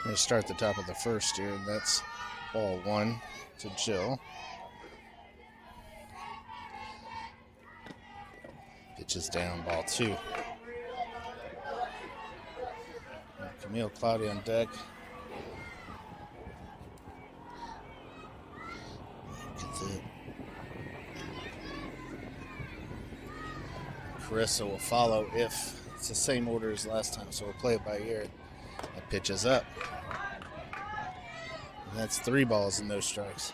going to start the top of the first here, and that's ball 1 to Jill. Pitches down, ball 2. Camille Cloudy on deck. Gets it. Carissa will follow if it's the same order as last time, so we'll play it by ear. That pitch is up. And that's 3 balls and no strikes.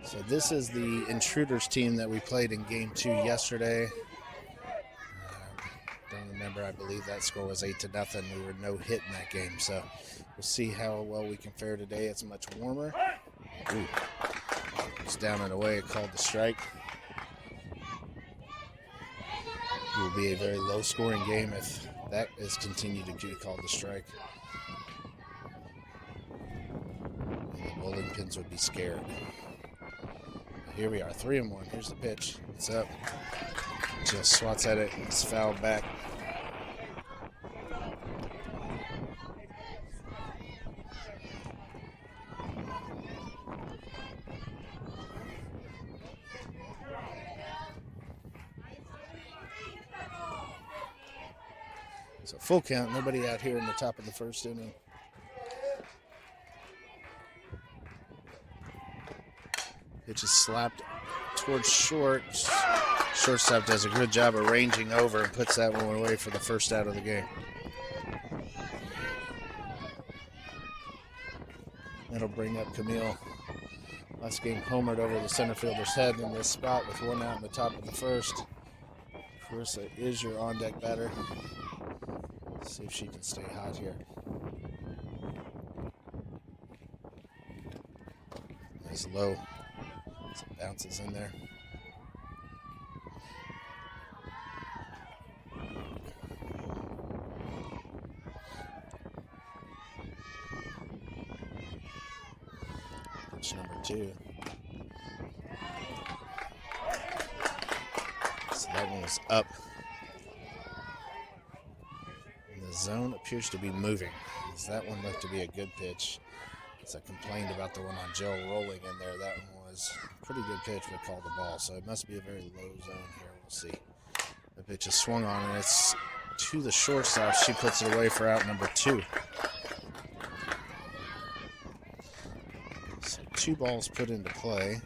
So this is the Intruders team that we played in game 2 yesterday. Don't remember, I believe that score was 8-0. We were no hit in that game, so we'll see how well we can fare today. It's much warmer. Ooh. It's down and away, called the strike. It will be a very low-scoring game if that is continued to be called the strike. And the bowling pins would be scared. Here we are, 3-1. Here's the pitch. It's up. Just swats at it. It's fouled back. So full count, nobody out here in the top of the first inning. Pitch is slapped towards short. Shortstop does a good job of ranging over and puts that one away for the first out of the game. That'll bring up Camille. Last game homered over the center fielder's head in this spot with 1 out in the top of the first. Carissa is your on-deck batter. See if she can stay hot here. Nice low. Some bounces in there. Pitch number 2. So that one was up. The zone appears to be moving. That one looked to be a good pitch. As I complained about the one on Jill rolling in there, that one was a pretty good pitch, but called the ball. So it must be a very low zone here. We'll see. The pitch is swung on, and it's to the shortstop. She puts it away for out number 2. So 2 balls put into play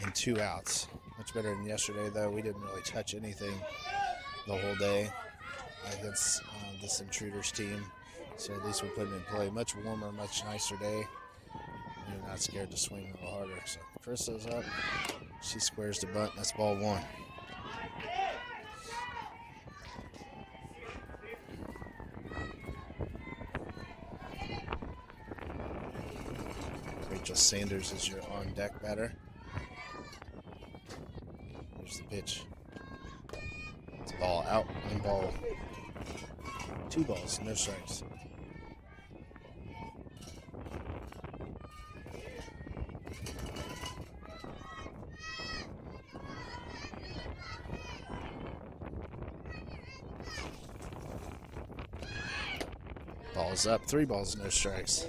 and 2 outs. Much better than yesterday, though. We didn't really touch anything the whole day against this Intruders team, so at least we're putting it in play. Much warmer, much nicer day. You're not scared to swing a little harder. So Carissa's up. She squares the bunt. That's ball 1. Rachel Sanders is your on-deck batter. Here's the pitch. It's ball out. 1 ball. 2 balls, no strikes. Ball's up, 3 balls, no strikes.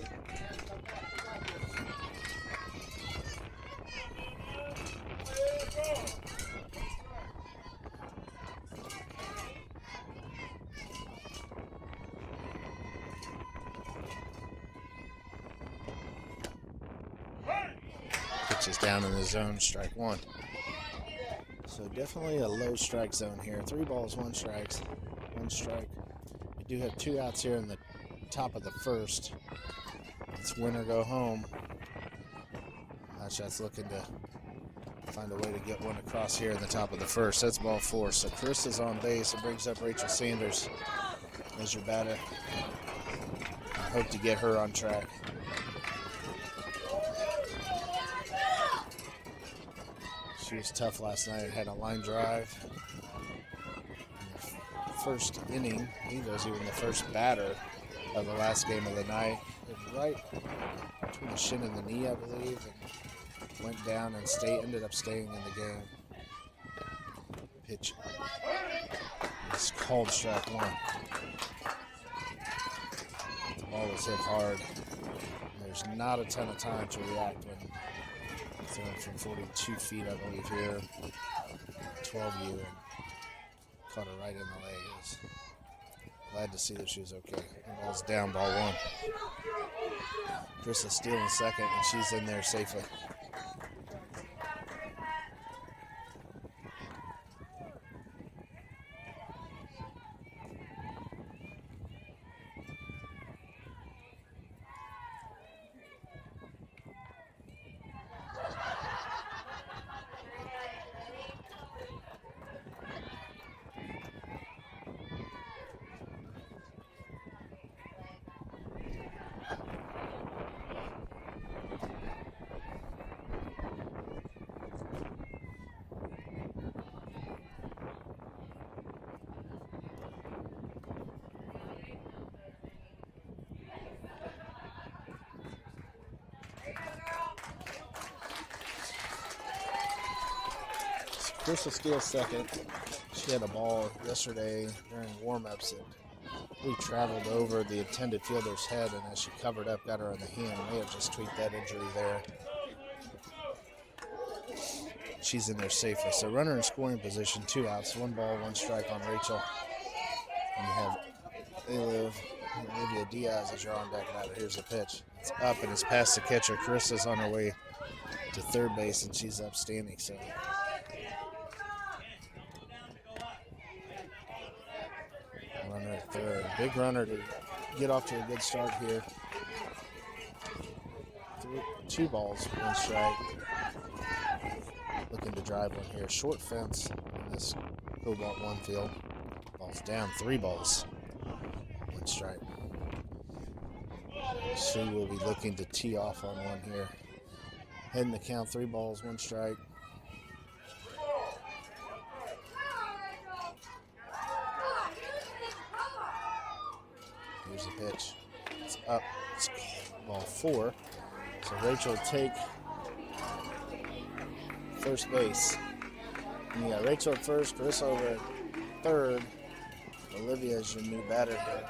Pitches down in the zone, strike 1. So definitely a low strike zone here. 3 balls, 1 strike. We do have 2 outs here in the top of the first. It's win or go home. Hotshots looking to find a way to get one across here in the top of the first. That's ball 4. So Carissa's on base. It brings up Rachel Sanders as your batter. Hope to get her on track. She was tough last night. Had a line drive. In the first inning, I think it was even the first batter of the last game of the night. It was right between the shin and the knee, I believe, and went down and ended up staying in the game. Pitch is called strike 1. ball was hit hard. There's not a ton of time to react when throwing from 42 feet, I believe, here. 12U, and caught her right in the leg. Glad to see that she was okay. And ball's down, ball one. Chris is stealing second, and she's in there safely. Chris will steal second. She had a ball yesterday during warm-ups and we traveled over the intended fielder's head, and as she covered up, got her in the hand. May have just tweaked that injury there. She's in there safely. So runner in scoring position, 2 outs, 1 ball, 1 strike on Rachel. And you have Olivia Diaz as your on deck batter. Here's the pitch. It's up and it's past the catcher. Carissa's on her way to third base, and she's upstanding. So runner at third. Big runner to get off to a good start here. 2 balls, 1 strike. Looking to drive one here. Short fence in this Cobalt 1 field. Ball's down, 3 balls, 1 strike. She will be looking to tee off on one here. Heading the count, 3 balls, 1 strike. Here's the pitch. It's up. It's ball 4. So Rachel will take first base. And you got Rachel at first, Chris over at third. Olivia is your new batter here.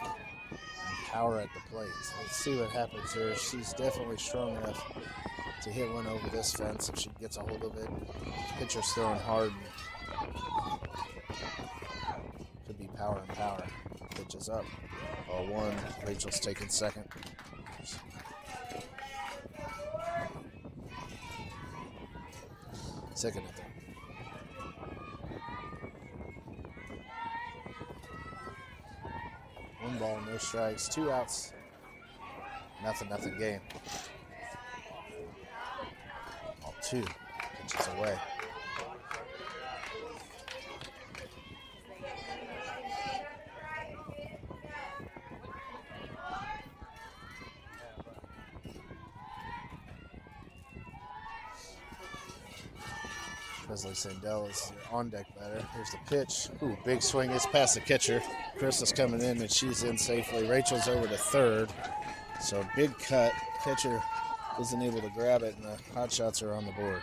And power at the plate. So let's see what happens here. She's definitely strong enough to hit one over this fence if she gets a hold of it. Pitcher's throwing hard. Could be power and power. Pitch is up. Ball 1. Rachel's taking second. Second and third. One ball, no strikes, 2 outs. Nothing game. Ball 2. Pitches away. Presley Sandell is your on-deck batter. Here's the pitch. Ooh, big swing. It's past the catcher. Chris is coming in, and she's in safely. Rachel's over to third. So big cut. Catcher isn't able to grab it, and the Hotshots are on the board.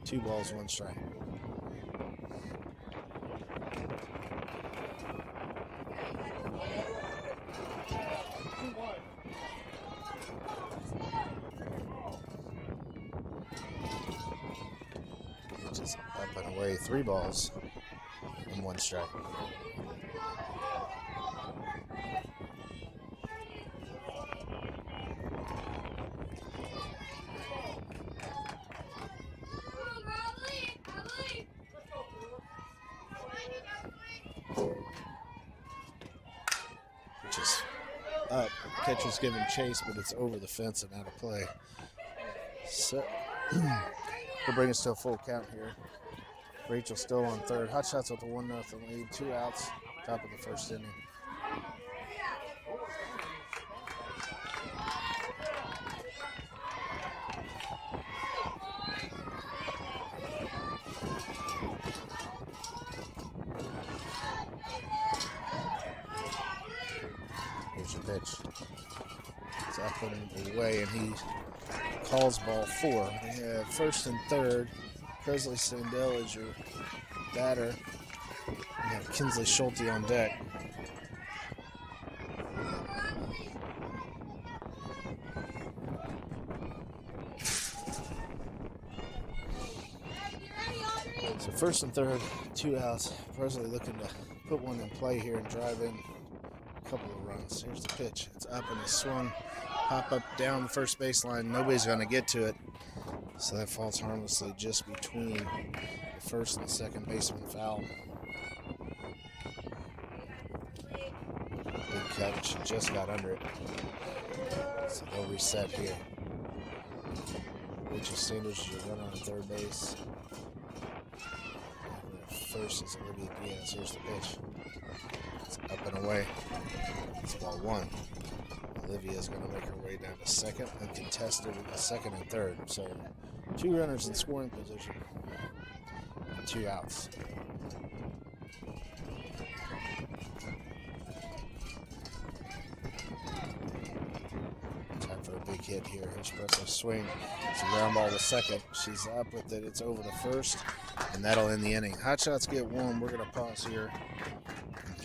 Two balls, 1 strike. Just up and away, 3 balls and 1 strike. Which is up. Catcher's giving chase, but it's over the fence and out of play. So we'll bring us to a full count here. Rachel still on third. Hotshots with a 1-0 lead. 2 outs. Top of the first inning. Here's your pitch. It's up and away, and he calls ball 4. We have first and third. Presley Sandell is your batter. You have Kinsley Schulte on deck. So first and third, 2 outs. Presley looking to put one in play here and drive in a couple of runs. Here's the pitch. It's up and it's swung. Pop up down the first baseline. Nobody's going to get to it. So that falls harmlessly just between the first and second baseman foul. Big cut. She just got under it. So they'll reset here. Rachel Sanders is your runner on third base. First is Olivia Diaz. Here's the pitch. It's up and away. It's ball 1. Olivia is going to make her way down to second, uncontested with the second and third. So 2 runners in scoring position and 2 outs. Time for a big hit here. Here's Presley's swing. It's a ground ball to second. She's up with it. It's over to first, and that'll end the inning. Hot Shots get 1. We're going to pause here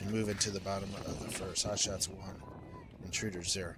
and move into the bottom of the first. Hot Shots 1, Intruders 0.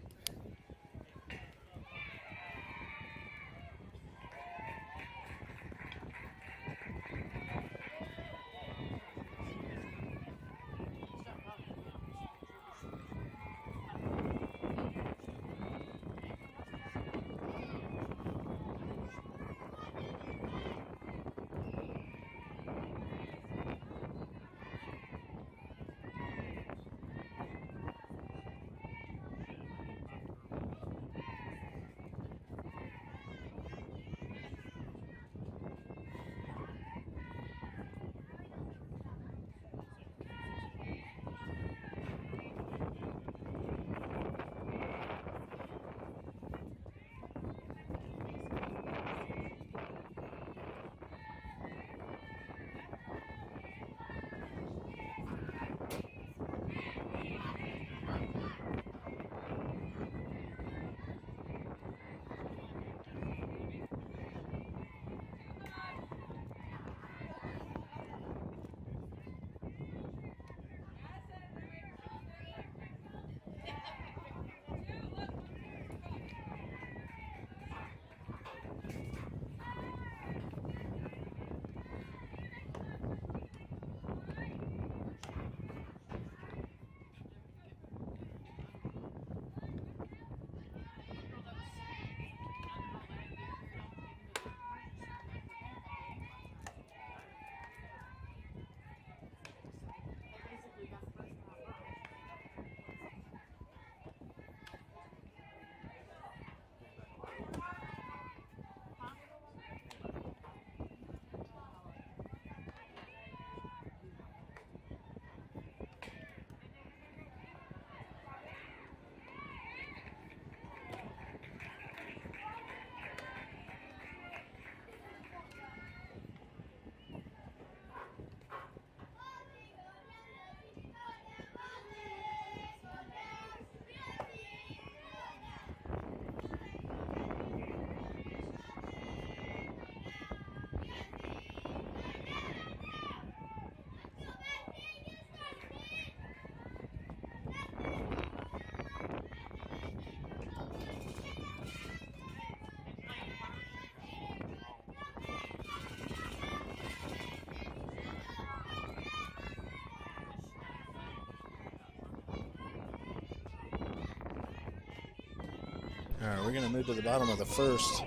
All right, we're going to move to the bottom of the first.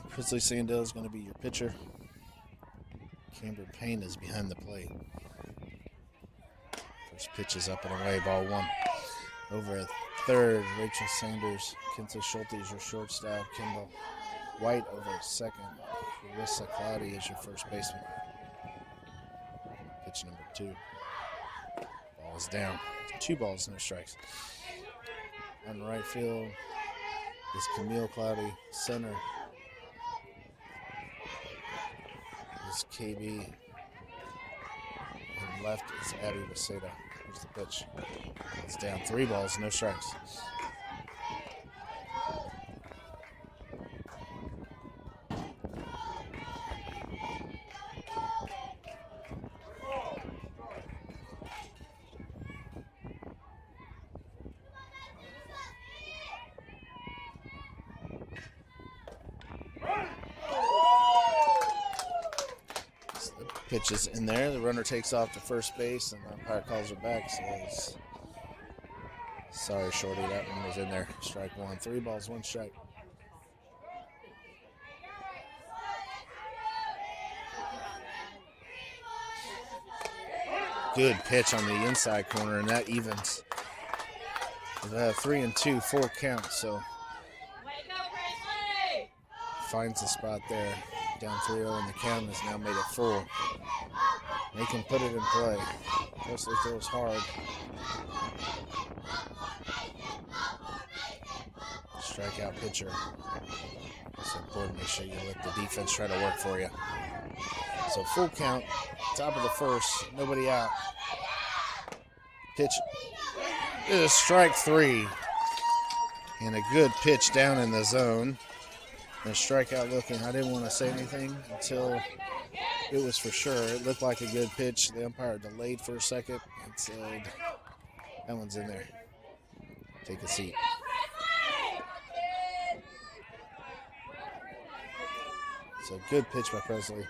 Presley Sandell is going to be your pitcher. Camber Payne is behind the plate. First pitch is up and away, ball 1. Over at third, Rachel Sanders. Kinsley Schulte is your shortstop. Kendall White over at second. Carissa Cloudy is your first baseman. Pitch number 2. Ball is down. 2 balls, no strikes. On the right field is Camille Cloudy. Center is KB. And left is Abby Waseda. Here's the pitch. It's down. 3 balls, no strikes. Pitch is in there. The runner takes off to first base, and the umpire calls her back. Says, sorry, Shorty, that one was in there. Strike one. 3 balls, 1 strike. Good pitch on the inside corner, and that evens. 3-2, full count, so finds the spot there. Down 3-0, and the count has now made it full. They can put it in play. Presley throws hard. Strikeout pitcher. It's important to make sure you let the defense try to work for you. So full count, top of the first, nobody out. Pitch is strike 3. And a good pitch down in the zone. And a strikeout looking. I didn't want to say anything until it was for sure. It looked like a good pitch. The umpire delayed for a second and said, that one's in there. Take a seat. So good pitch by Presley.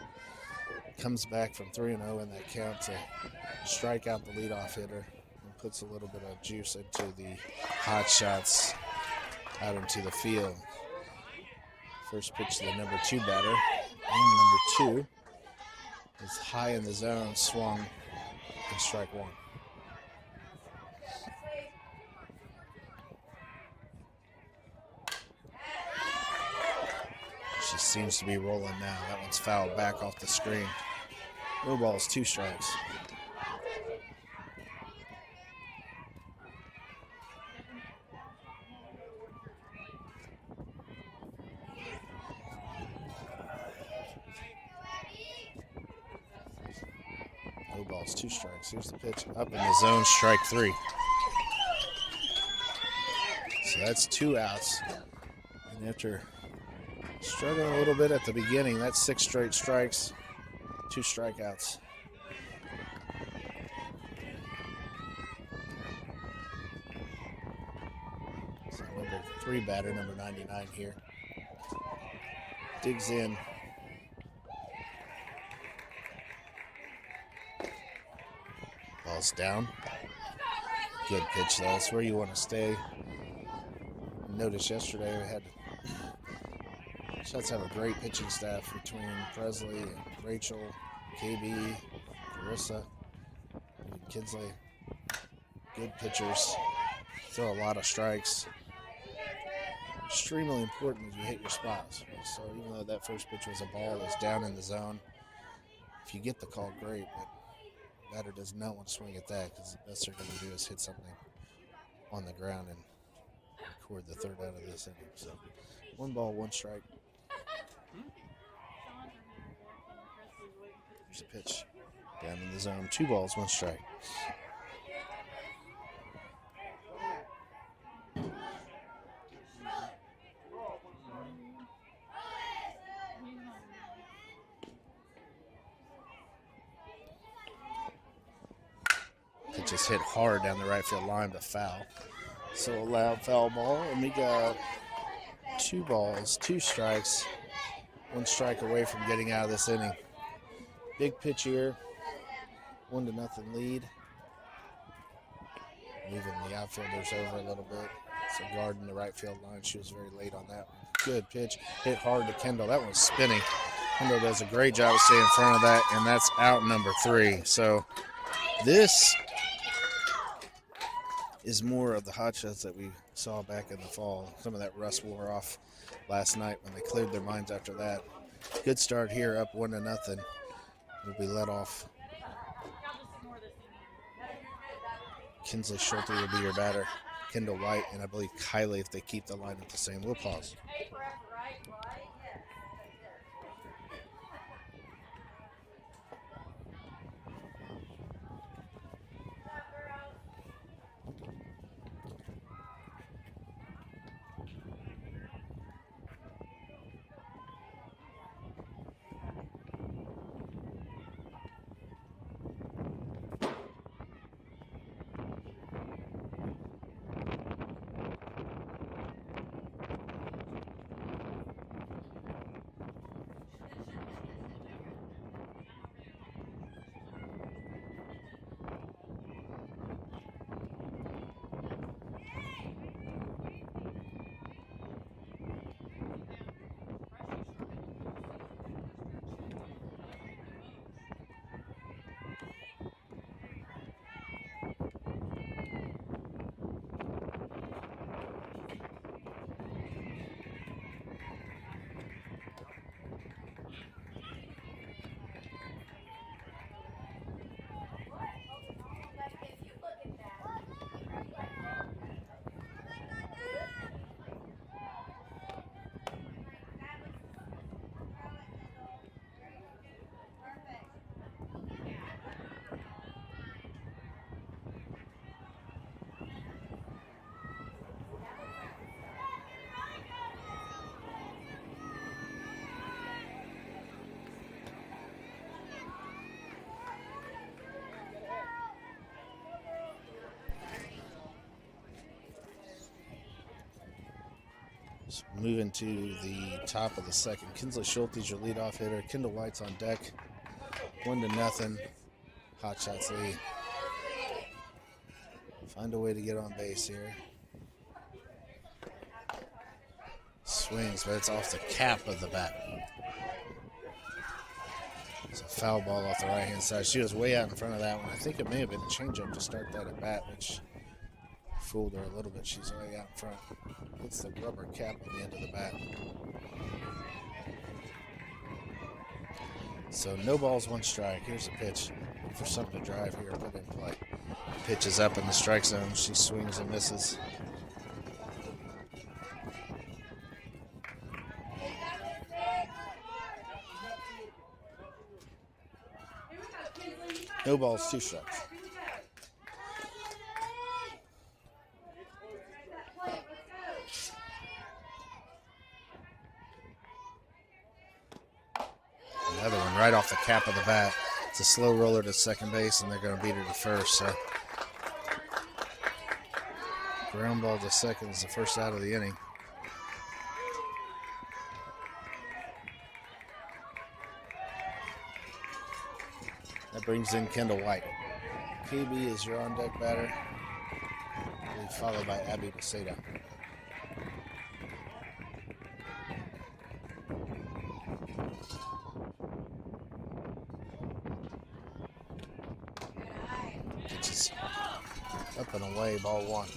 Comes back from 3-0 in that count to strike out the leadoff hitter and puts a little bit of juice into the hot shots out into the field. First pitch to the number 2 batter. And number 2 is high in the zone, swung, and strike 1. She seems to be rolling now. That one's fouled back off the screen. No balls, 2 strikes. No balls, 2 strikes. Here's the pitch up in the zone, strike 3. So that's 2 outs. And after struggling a little bit at the beginning, that's 6 straight strikes, 2 strikeouts. So number 3 batter, number 99 here. Digs in. Ball's down. Good pitch though. That's where you want to stay. Notice yesterday we had Shots have a great pitching staff between Presley and Rachel, KB, Carissa, and Kinsley. Good pitchers. Throw a lot of strikes. Extremely important that you hit your spots. So even though that first pitch was a ball that's down in the zone, if you get the call, great. But the batter does not want to swing at that because the best they're going to do is hit something on the ground and record the 3rd out of this inning. So 1 ball, 1 strike. Here's a pitch down in the zone. 2 balls, 1 strike. Pitch is hit hard down the right field line, but foul. So a loud foul ball, and we got 2 balls, 2 strikes, 1 strike away from getting out of this inning. Big pitch here, 1-0 lead. Moving the outfielders over a little bit. So guarding the right field line, she was very late on that one. Good pitch, hit hard to Kendall. That one's spinning. Kendall does a great job of staying in front of that, and that's out number 3. So this is more of the hot shots that we saw back in the fall. Some of that rust wore off last night when they cleared their minds after that. Good start here, up 1-0. Will be let off. Kinsley Schulte will be your batter. Kendall White, and I believe Kylie if they keep the lineup the same. We'll pause. So moving to the top of the second. Kinsley Schulte's your leadoff hitter. Kendall White's on deck. 1-0. Hotshots lead. Find a way to get on base here. Swings, but it's off the cap of the bat. It's a foul ball off the right-hand side. She was way out in front of that one. I think it may have been a changeup to start that at bat, which fooled her a little bit. She's way out in front. Hits the rubber cap on the end of the bat. So no balls, 1 strike. Here's a pitch. Look for something to drive here, put in play. Pitch is up in the strike zone. She swings and misses. No balls, 2 strikes. Another one right off the cap of the bat. It's a slow roller to second base, and they're going to beat her to first. So ground ball to second is the first out of the inning. That brings in Kendall White. KB is your on-deck batter, followed by Abby Paseda. Pitches up and away, ball 1.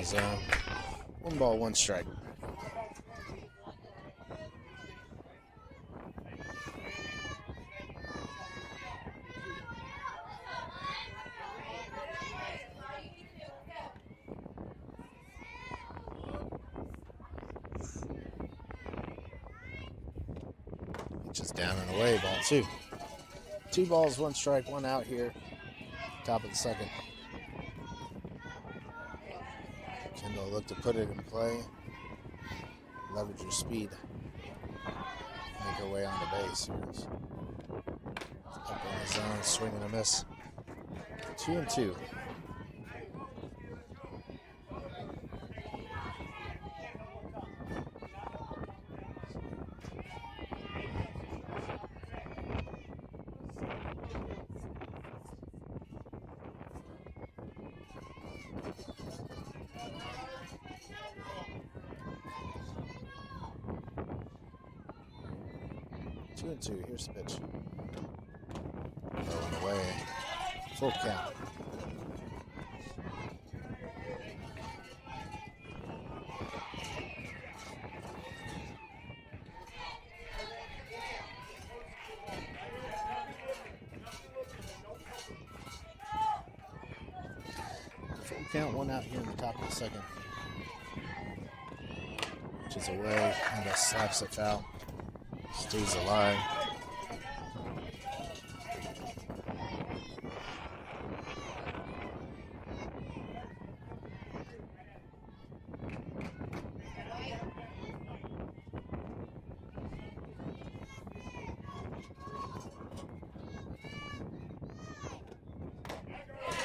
Zone. 1 ball, 1 strike. Just down and away, ball 2. 2 balls, 1 strike, 1 out here. Top of the second. Kendall look to put it in play. Leverage your speed. Make her way onto base. Up in the zone, swing and a miss. 2-2. Two and two. Here's the pitch. Going away. Full count. Full count, 1 out here in the top of the second. Which is away and just slaps it foul. Stays alive.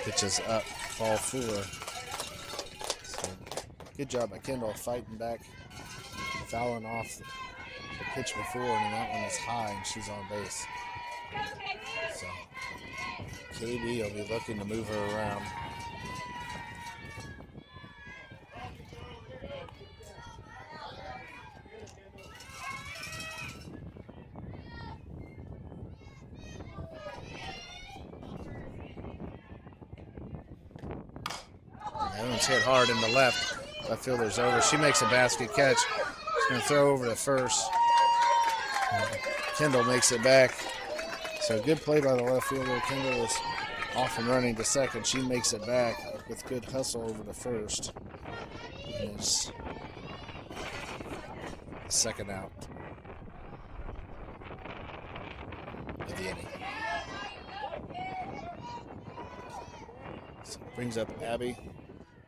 Pitches up, ball 4. So good job by Kendall fighting back, fouling off the pitch before, and that one is high, and she's on base. So KB will be looking to move her around. That one's hit hard in the left. Left fielder's over. She makes a basket catch. She's going to throw over to first. Kendall makes it back. So good play by the left fielder. Kendall is off and running to second. She makes it back with good hustle over to first. And it's the second out of the inning. So brings up Abby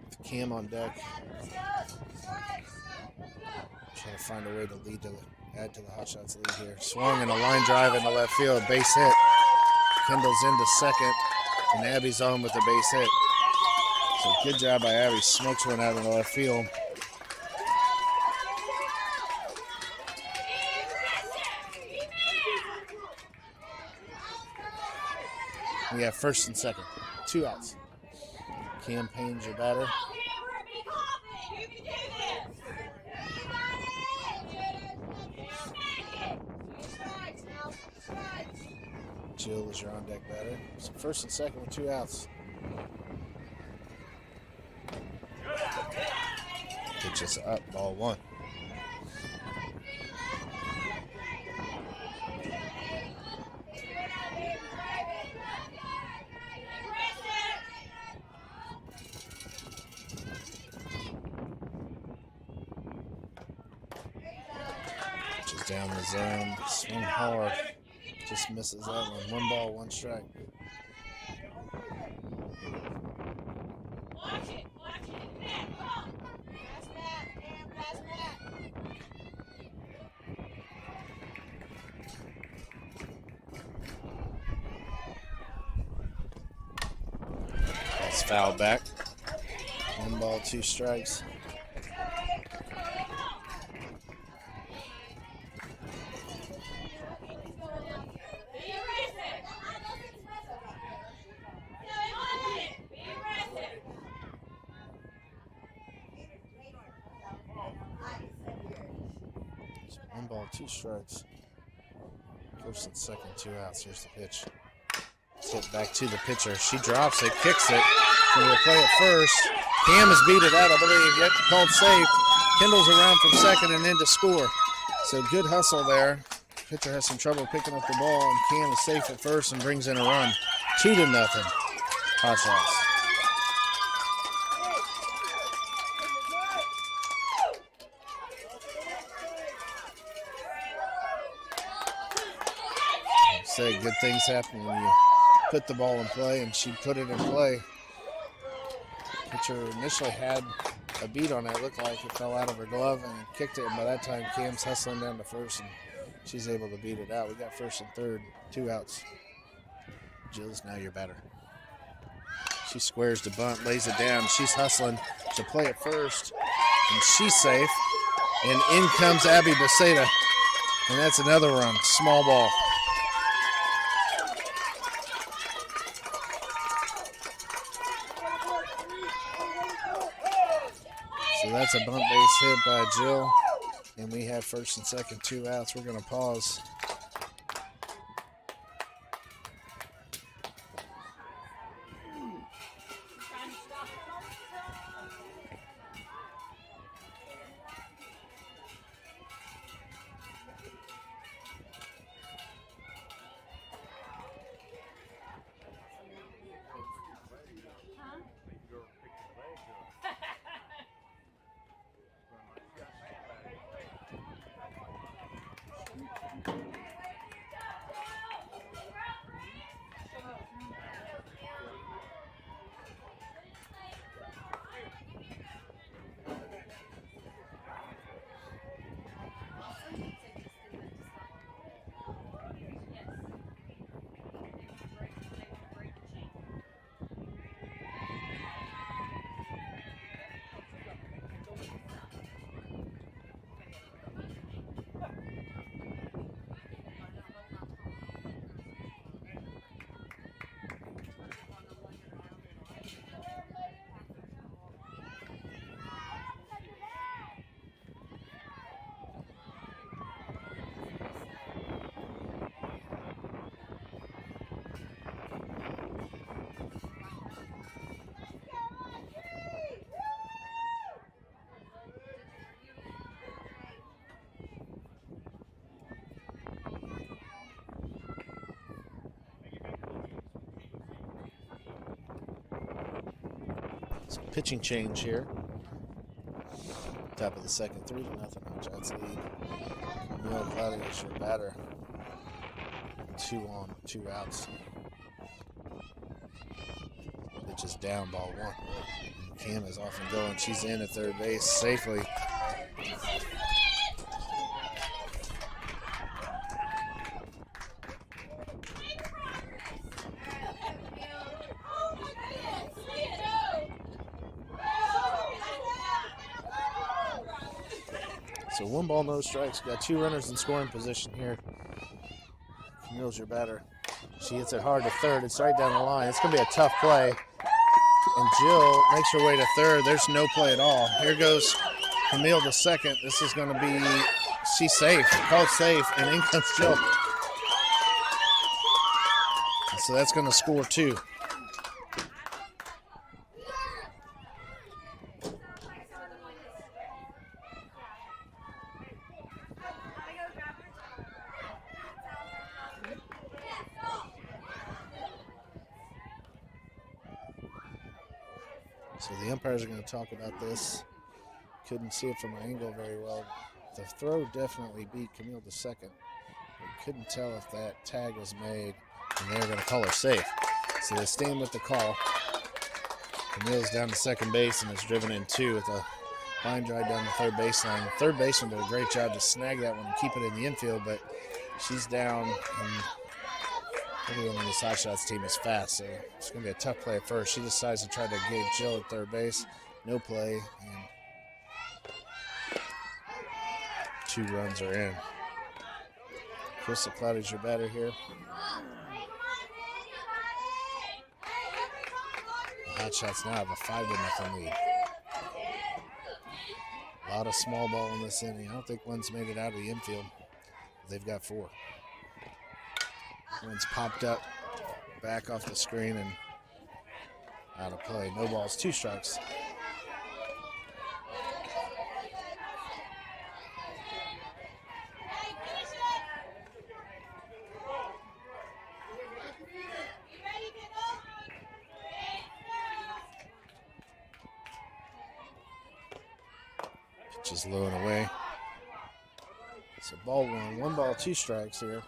with Cam on deck. find a way to add to the Hotshots lead here. Swung and a line drive into left field, base hit. Kendall's into second, and Abby's on with the base hit. So good job by Abby. Smokes one out in the left field. We have first and second, 2 outs. Cam Payne's your batter. Jill is your on-deck batter. So first and second with 2 outs. Pitch is up, ball 1. Pitch is down the zone, swing hard. Just misses that one. 1 ball, 1 strike. That's foul back. 1 ball, 2 strikes. One ball, 2 strikes. First and second, 2 outs. Here's the pitch. It's hit back to the pitcher. She drops it, kicks it. So we'll play it first. Cam has beat it out, I believe. Yet called safe. Kendall's around from second and in to score. So good hustle there. Pitcher has some trouble picking up the ball, and Cam is safe at first and brings in a run. 2-0. Hotshots. Say good things happen when you put the ball in play, and she put it in play. Pitcher initially had a beat on it. It looked like it fell out of her glove and kicked it, and by that time Cam's hustling down to first and she's able to beat it out. We got first and third, 2 outs. Jill's now your batter. She squares the bunt, lays it down. She's hustling to play it first, and she's safe. And in comes Abby Beceda, and that's another run, small ball. So that's a bunt base hit by Jill, and we have first and second, 2 outs. We're going to pause. Some pitching change here. Top of the second, 3-0 Hotshots lead. Camille Cloudy is your batter. 2 on, 2 outs. Pitch is down, ball 1. And Cam is off and going. She's in at third base safely. So 1 ball, no strikes. Got 2 runners in scoring position here. Camille's your batter. She hits it hard to third. It's right down the line. It's going to be a tough play. And Jill makes her way to third. There's no play at all. Here goes Camille to second. This is going to be, she's safe. Called safe, and in comes Jill. And so that's going to score 2. So the umpires are going to talk about this. Couldn't see it from my angle very well. The throw definitely beat Camille to second. But couldn't tell if that tag was made, and they were going to call her safe. So they stand with the call. Camille's down to second base and is driven in 2 with a line drive down the third baseline. The third baseman did a great job to snag that one and keep it in the infield, but she's down, and everyone on this Hotshots team is fast, so it's going to be a tough play at first. She decides to try to get Jill at third base. No play, and 2 runs are in. Krista Cloudy's your batter here. The Hotshots now have a 5-0 lead. A lot of small ball in this inning. I don't think one's made it out of the infield. They've got 4. One's popped up, back off the screen, and out of play. No balls, 2 strikes. Pitch is low and away. So ball 1. 1 ball, 2 strikes here.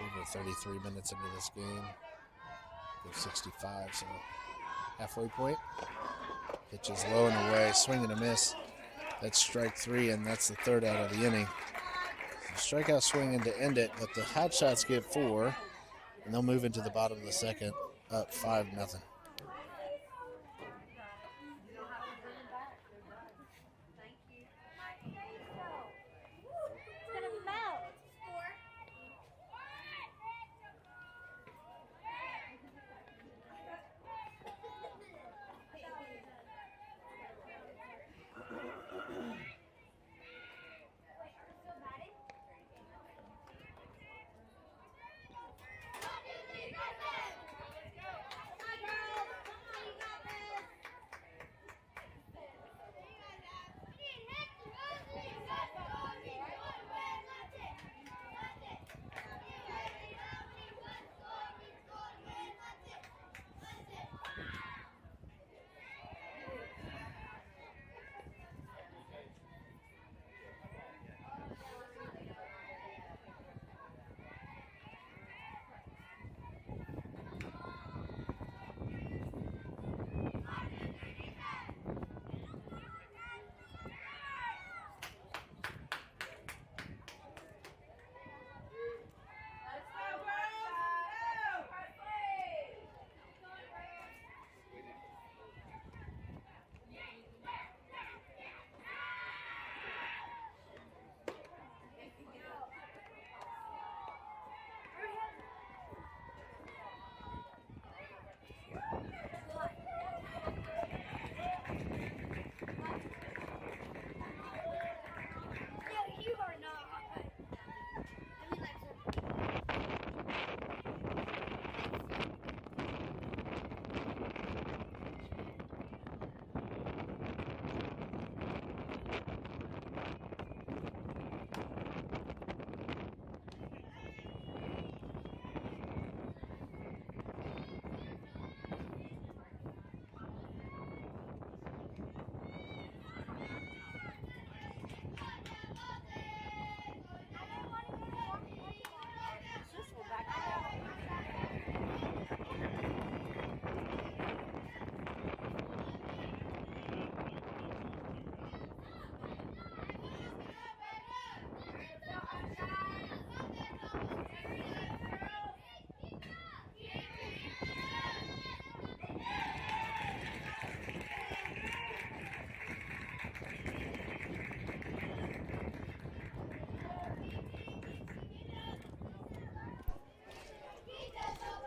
Over 33 minutes into this game. Go 65, so halfway point. Pitch is low and away, swing and a miss. That's strike 3, and that's the 3rd out of the inning. Strikeout swinging to end it, but the Hotshots get 4, and they'll move into the bottom of the second, up 5-0.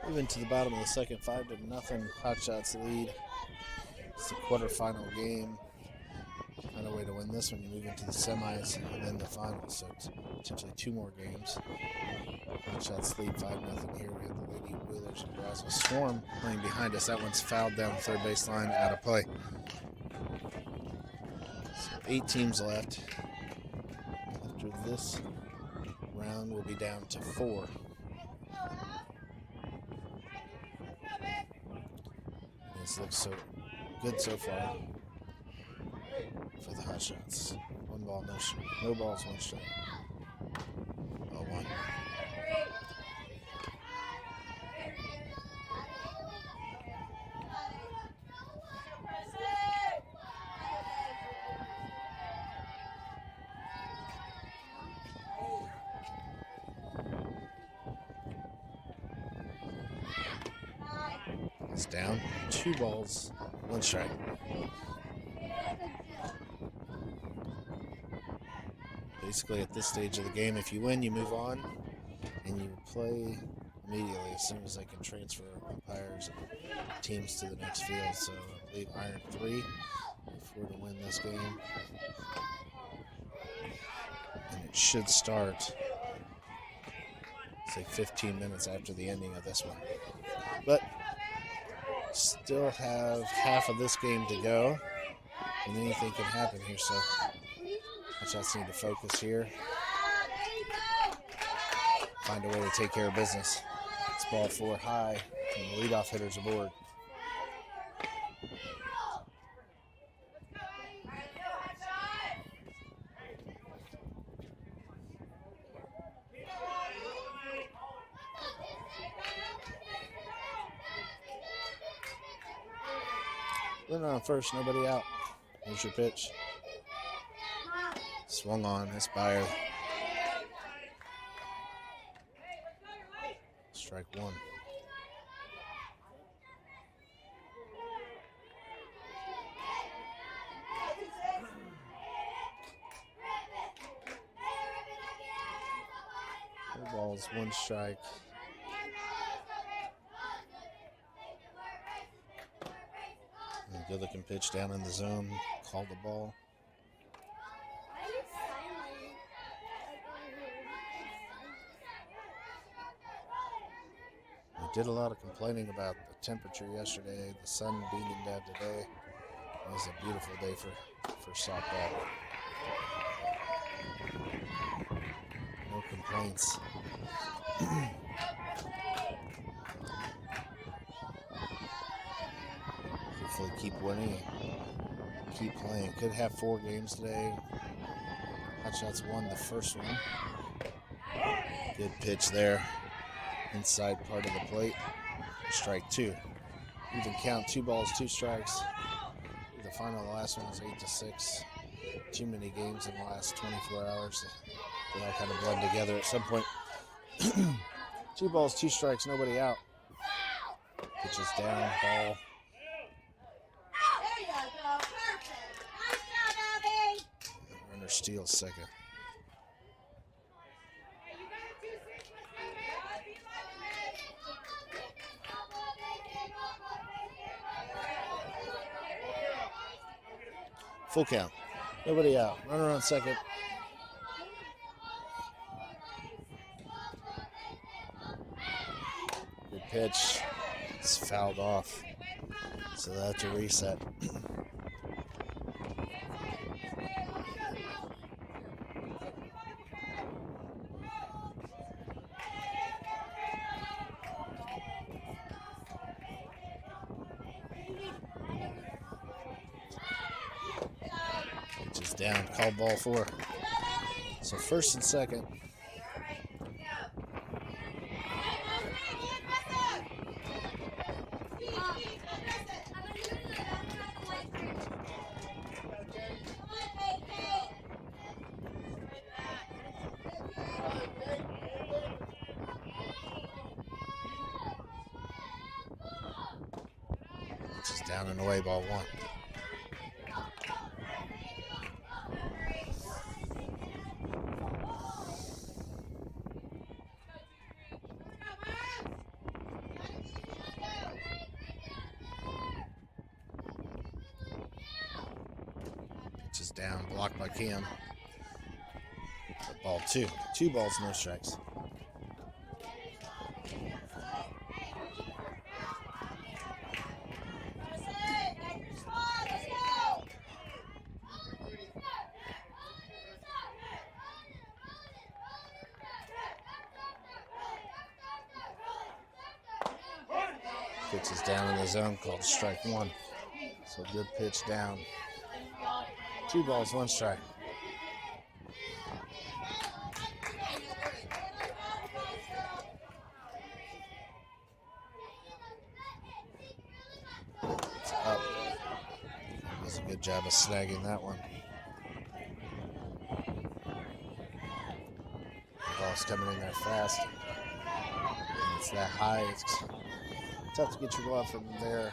Moving to the bottom of the second, 5-0. Hotshots lead. It's the quarterfinal game. Find a way to win this one. You move into the semis and then the finals. So it's potentially 2 more games. Hotshots lead 5-0 here. We have the Lady Wheelers and Brazos Swarm playing behind us. That one's fouled down the third baseline, out of play. So 8 teams left. After this round, we'll be down to 4. This looks so good so far for the Hotshots. 1 ball, no balls, 1 strike. Ball 1. It's down. 2 balls, 1 strike. Basically, at this stage of the game, if you win, you move on, and you play immediately as soon as they can transfer umpires and teams to the next field. So I believe iron 3 if we're to win this game. And it should start, say, 15 minutes after the ending of this one. But still have half of this game to go, and anything can happen here. So Hotshots need to focus here. Find a way to take care of business. It's ball 4 high, and the leadoff hitter's aboard. Runner on first, nobody out. Here's your pitch. Swung on, it's by strike 1. No balls, 1 strike. Good looking pitch down in the zone. Called the ball. We did a lot of complaining about the temperature yesterday. The sun beating down today. It was a beautiful day for softball. No complaints. Hopefully keep winning, keep playing. Could have 4 games today. Hotshots won the first one. Good pitch there. Inside part of the plate. Strike 2. Even count, 2 balls, 2 strikes. The final, the last one was 8-6. Too many games in the last 24 hours. They all kind of blend together at some point. 2 balls, 2 strikes, nobody out. Pitch is down, ball. Runner steals second. Full count. Nobody out. Runner on second. Good pitch. It's fouled off. So that's a reset. Pitch is down. Call ball 4. So first and second. Down and away, ball 1. is down, blocked by Cam. Ball 2. 2 balls, no strikes. Pitch is down in the zone, called strike 1. So good pitch down. 2 balls, 1 strike. It's up. Does a good job of snagging that one. The ball's coming in there fast. And it's that high. It's tough to get your glove from there.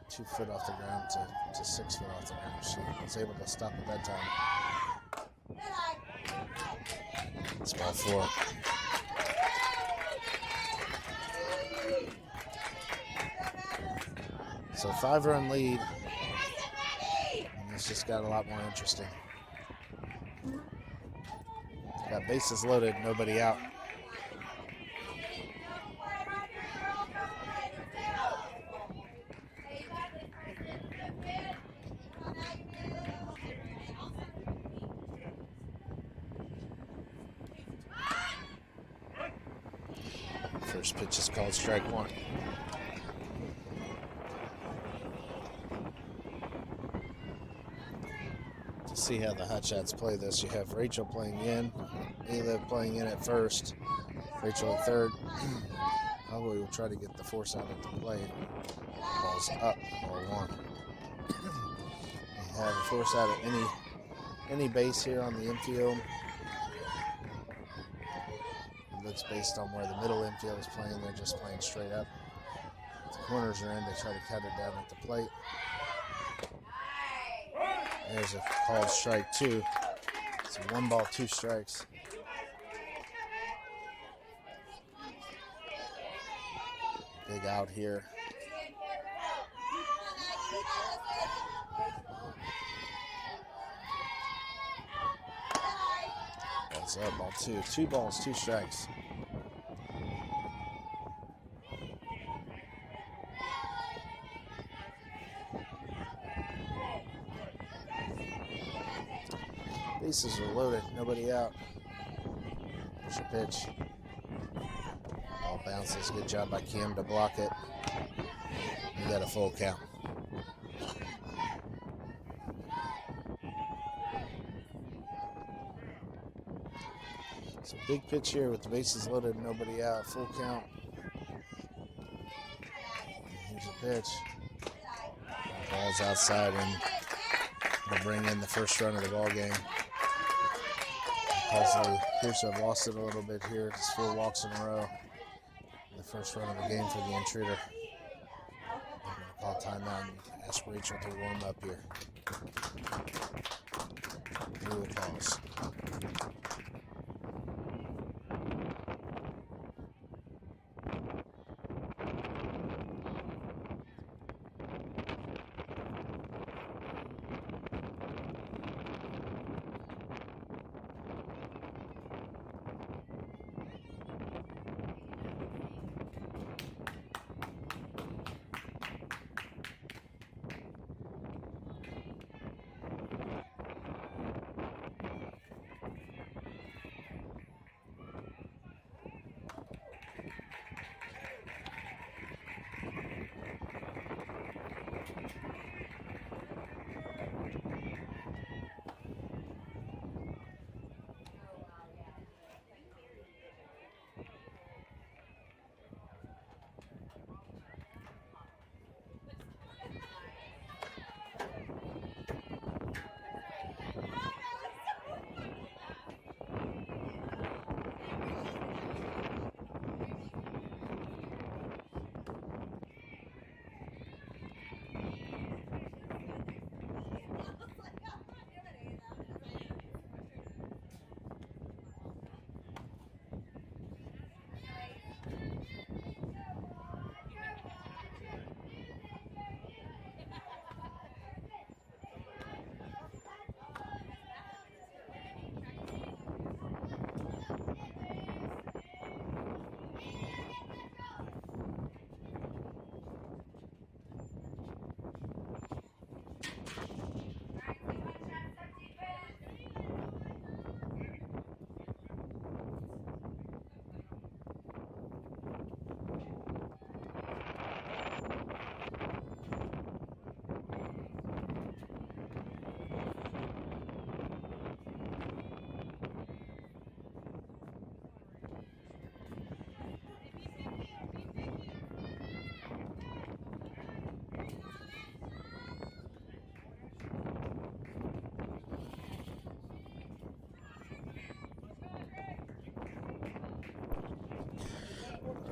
2 foot off the ground to 6 foot off the ground. She was able to stop at that time. It's ball 4. So 5-run lead. And it's just got a lot more interesting. Got bases loaded, nobody out. First pitch is called strike 1. To see how the Hotshots play this, you have Rachel playing in, Ayla playing in at first, Rachel at third. Probably will try to get the force out at the plate. Ball's up, ball 1. You have a force out at any base here on the infield. Looks based on where the middle infield is playing. They're just playing straight up. If the corners are in, they try to cut it down at the plate. There's a called strike 2. It's a 1 ball, 2 strikes. Big out here. Ball's up, ball 2. 2 balls, 2 strikes. Bases are loaded, nobody out. There's your pitch. Ball bounces, good job by Kim to block it. You got a full count. So big pitch here with the bases loaded, nobody out, full count. Here's a pitch. Ball's outside and will bring in the first run of the ball game. Possibly appears to have lost it a little bit here. It's 4 walks in a row. The first run of the game for the Intruder. I'm going to call timeout and ask Rachel to warm up here. We will pause.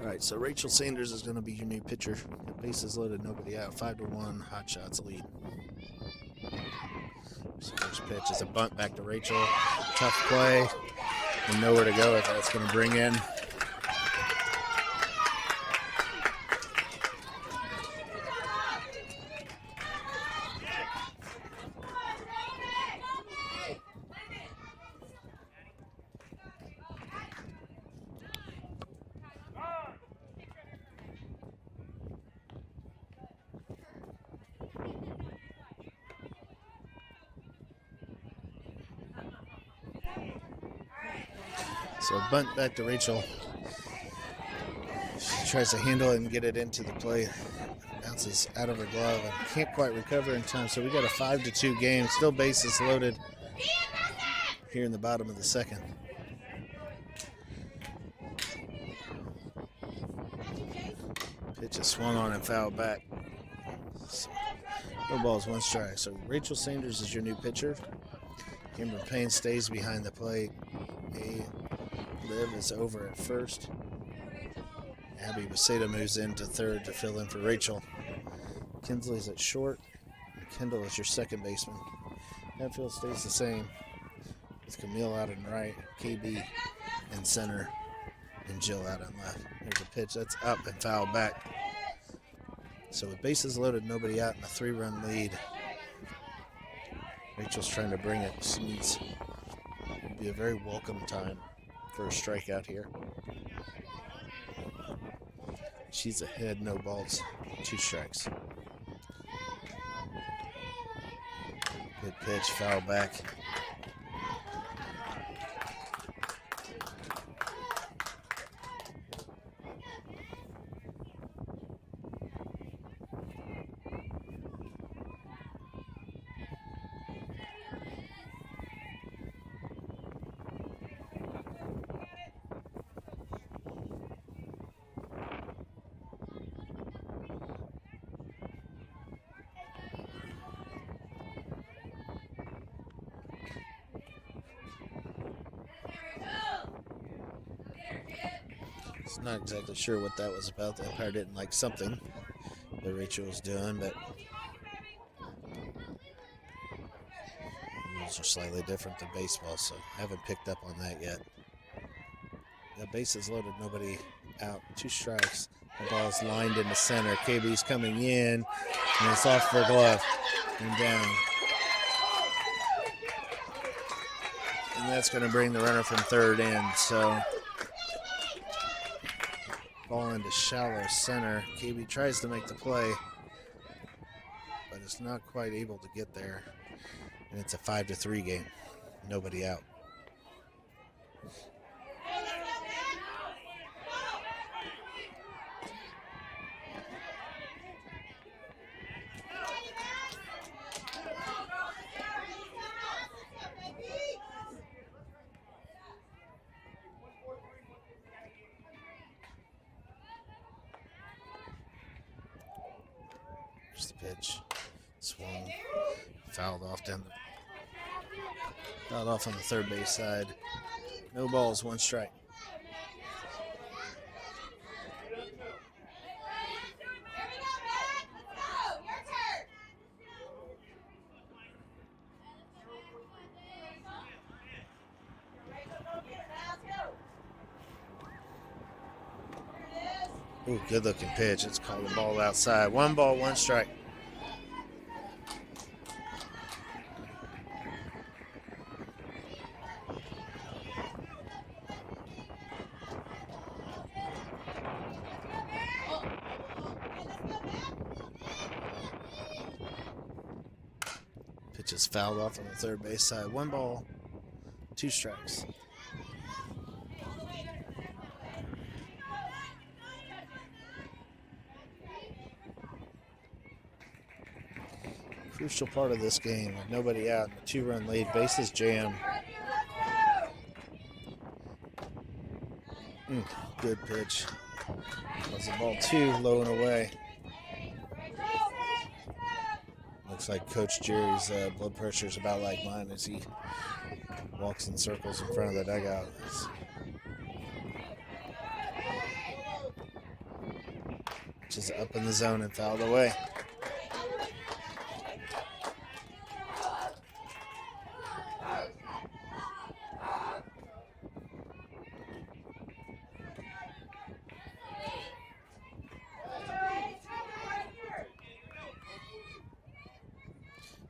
All right, so Rachel Sanders is going to be your new pitcher. Bases loaded, nobody out. 5-1, Hotshots lead. So first pitch is a bunt back to Rachel. Tough play, and nowhere to go with that. It's going to bring in. So bunt back to Rachel. She tries to handle it and get it into the play. Bounces out of her glove and can't quite recover in time. So we got a 5-2 game. Still bases loaded here in the bottom of the second. Pitch is swung on and fouled back. So, no balls, 1 strike. So Rachel Sanders is your new pitcher. Cameron Payne stays behind the plate. Liv is over at first. Abby Waseda moves into third to fill in for Rachel. Kinsley's at short. And Kendall is your second baseman. Outfield stays the same with Camille out in right, KB in center, and Jill out in left. There's a pitch that's up and fouled back. So with bases loaded, nobody out, in a 3-run lead. Rachel's trying to bring it. She needs it'll be a very welcome time for a strikeout here. She's ahead, no balls, 2 strikes. Good pitch, foul back. Not exactly sure what that was about. The umpire didn't like something that Rachel was doing, but rules are slightly different than baseball, so I haven't picked up on that yet. The bases loaded, nobody out, 2 strikes. The ball is lined into center. KB's coming in, and it's off the glove and down. And that's going to bring the runner from third in, so ball into shallow center. KB tries to make the play, but it's not quite able to get there. And it's a 5-3 game. Nobody out. The pitch swung, fouled off fouled off on the third base side. No balls, 1 strike. Ooh, good looking pitch. It's called the ball outside. 1 ball, 1 strike. Pitch is fouled off on the third base side. 1 ball, 2 strikes. Crucial part of this game with nobody out, a 2-run lead, bases jammed. Good pitch. Was the ball too low and away. Looks like Coach Jerry's blood pressure is about like mine as he walks in circles in front of the dugout. which is up in the zone and fouled away.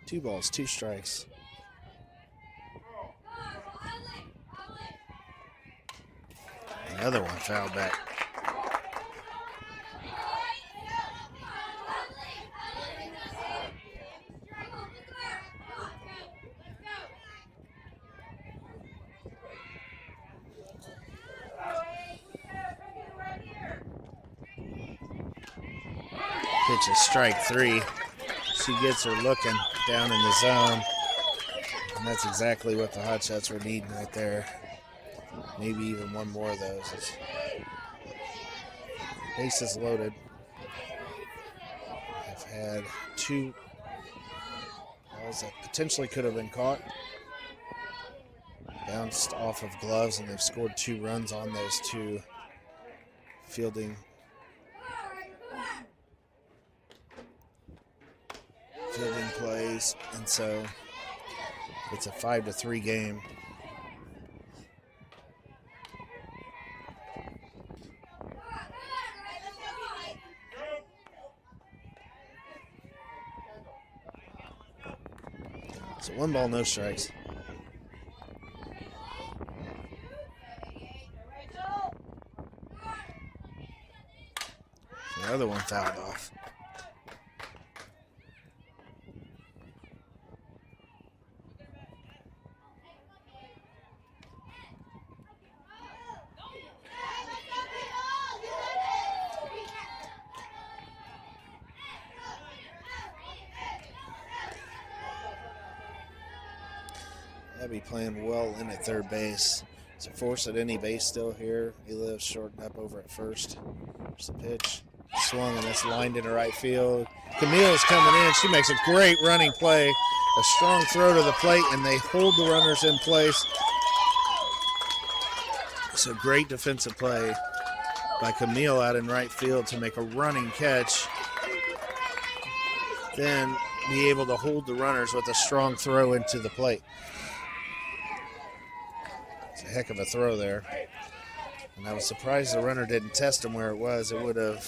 Two balls, two strikes. Another one fouled back. Pitch is strike three. She gets her looking down in the zone. And that's exactly what the Hotshots were needing right there. Maybe even one more of those. Bases loaded. I've had two balls that potentially could have been caught. Bounced off of gloves, and they've scored 2 runs on those 2 fielding plays, and so it's a 5-3 game. So 1 ball, no strikes. The other one fouled off. Abby playing well in at third base. It's a force at any base still here. He lives shortened up over at first. There's the pitch. Swung, and it's lined into right field. Camille's coming in. She makes a great running play. A strong throw to the plate, and they hold the runners in place. So great defensive play by Camille out in right field to make a running catch. Then be able to hold the runners with a strong throw into the plate. It's a heck of a throw there. And I was surprised the runner didn't test him where it was. It would have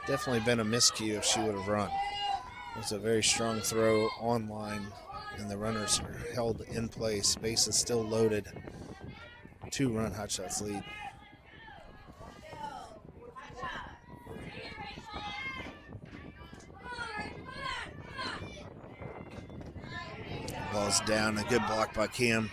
definitely been a miscue if she would have run. It was a very strong throw on line, and the runners are held in place. Base is still loaded. 2-run Hotshots lead. Ball's down, a good block by Cam.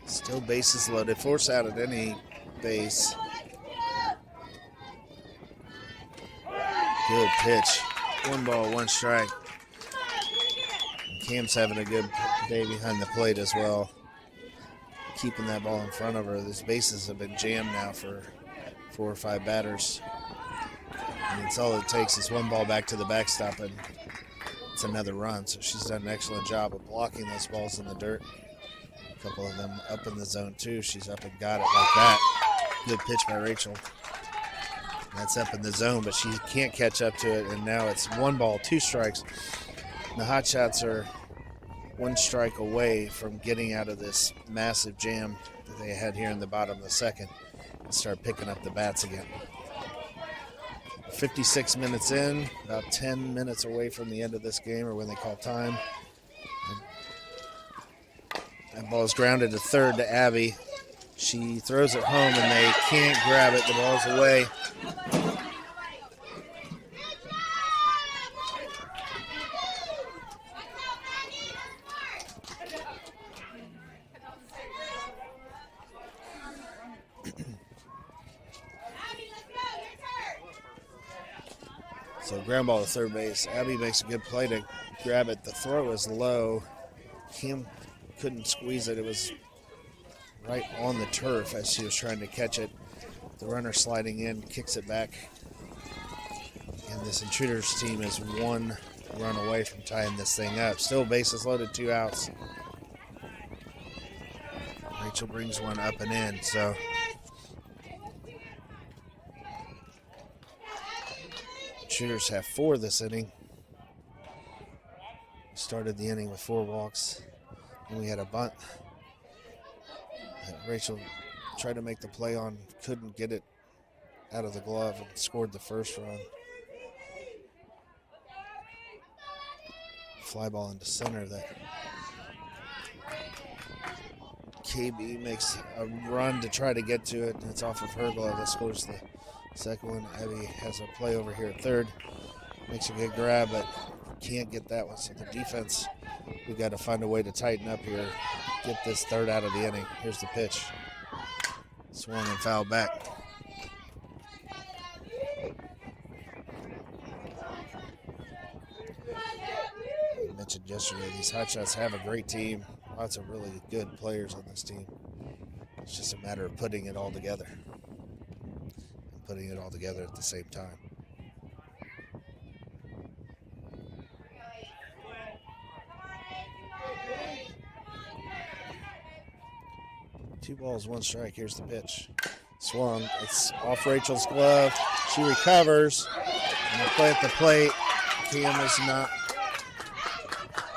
Still bases loaded. Force out at any base. Good pitch. 1 ball, 1 strike. And Cam's having a good day behind the plate as well. Keeping that ball in front of her. These bases have been jammed now for 4 or 5 batters. And it's all it takes is 1 ball back to the backstop, and it's another run. So she's done an excellent job of blocking those balls in the dirt. A couple of them up in the zone too. She's up and got it like that. Good pitch by Rachel. That's up in the zone, but she can't catch up to it, and now it's 1 ball, 2 strikes. The Hotshots are 1 strike away from getting out of this massive jam that they had here in the bottom of the second and start picking up the bats again. 56 minutes in, about 10 minutes away from the end of this game, or when they call time. That ball is grounded to third to Abby. She throws it home, and they can't grab it. The ball's away. So ground ball to third base. Abby makes a good play to grab it. The throw is low. Kim couldn't squeeze it. It was right on the turf as she was trying to catch it. The runner sliding in, kicks it back. And this Intruders team is 1 run away from tying this thing up. Still bases loaded, 2 outs. Rachel brings one up and in, so Intruders have 4 this inning. Started the inning with 4 walks, and we had a bunt that Rachel tried to make the play on, couldn't get it out of the glove, and scored the first run. Fly ball into center that KB makes a run to try to get to it, and it's off of her glove that scores the second one. Abby has a play over here at third, makes a good grab, but can't get that one. So the defense, we've got to find a way to tighten up here, get this third out of the inning. Here's the pitch. Swung and fouled back. I mentioned yesterday, these Hotshots have a great team. Lots of really good players on this team. It's just a matter of putting it all together. And putting it all together at the same time. Two balls, 1 strike. Here's the pitch. Swung. It's off Rachel's glove. She recovers. And the play at the plate. Cam is not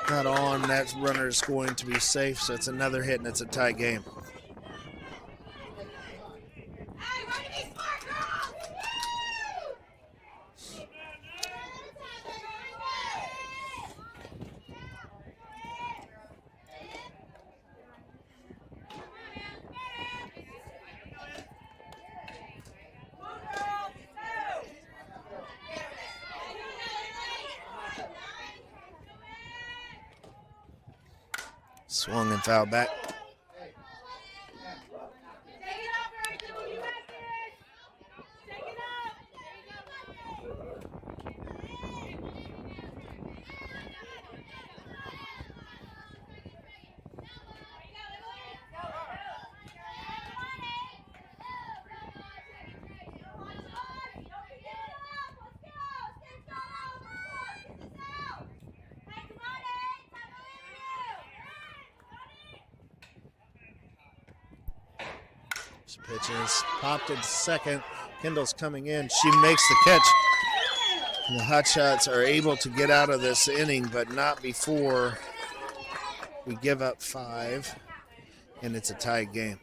on. That runner is going to be safe, so it's another hit, and it's a tie game. Swung and fouled back. Pitch is popped into second. Kendall's coming in. She makes the catch. And the Hotshots are able to get out of this inning, but not before we give up 5, and it's a tied game.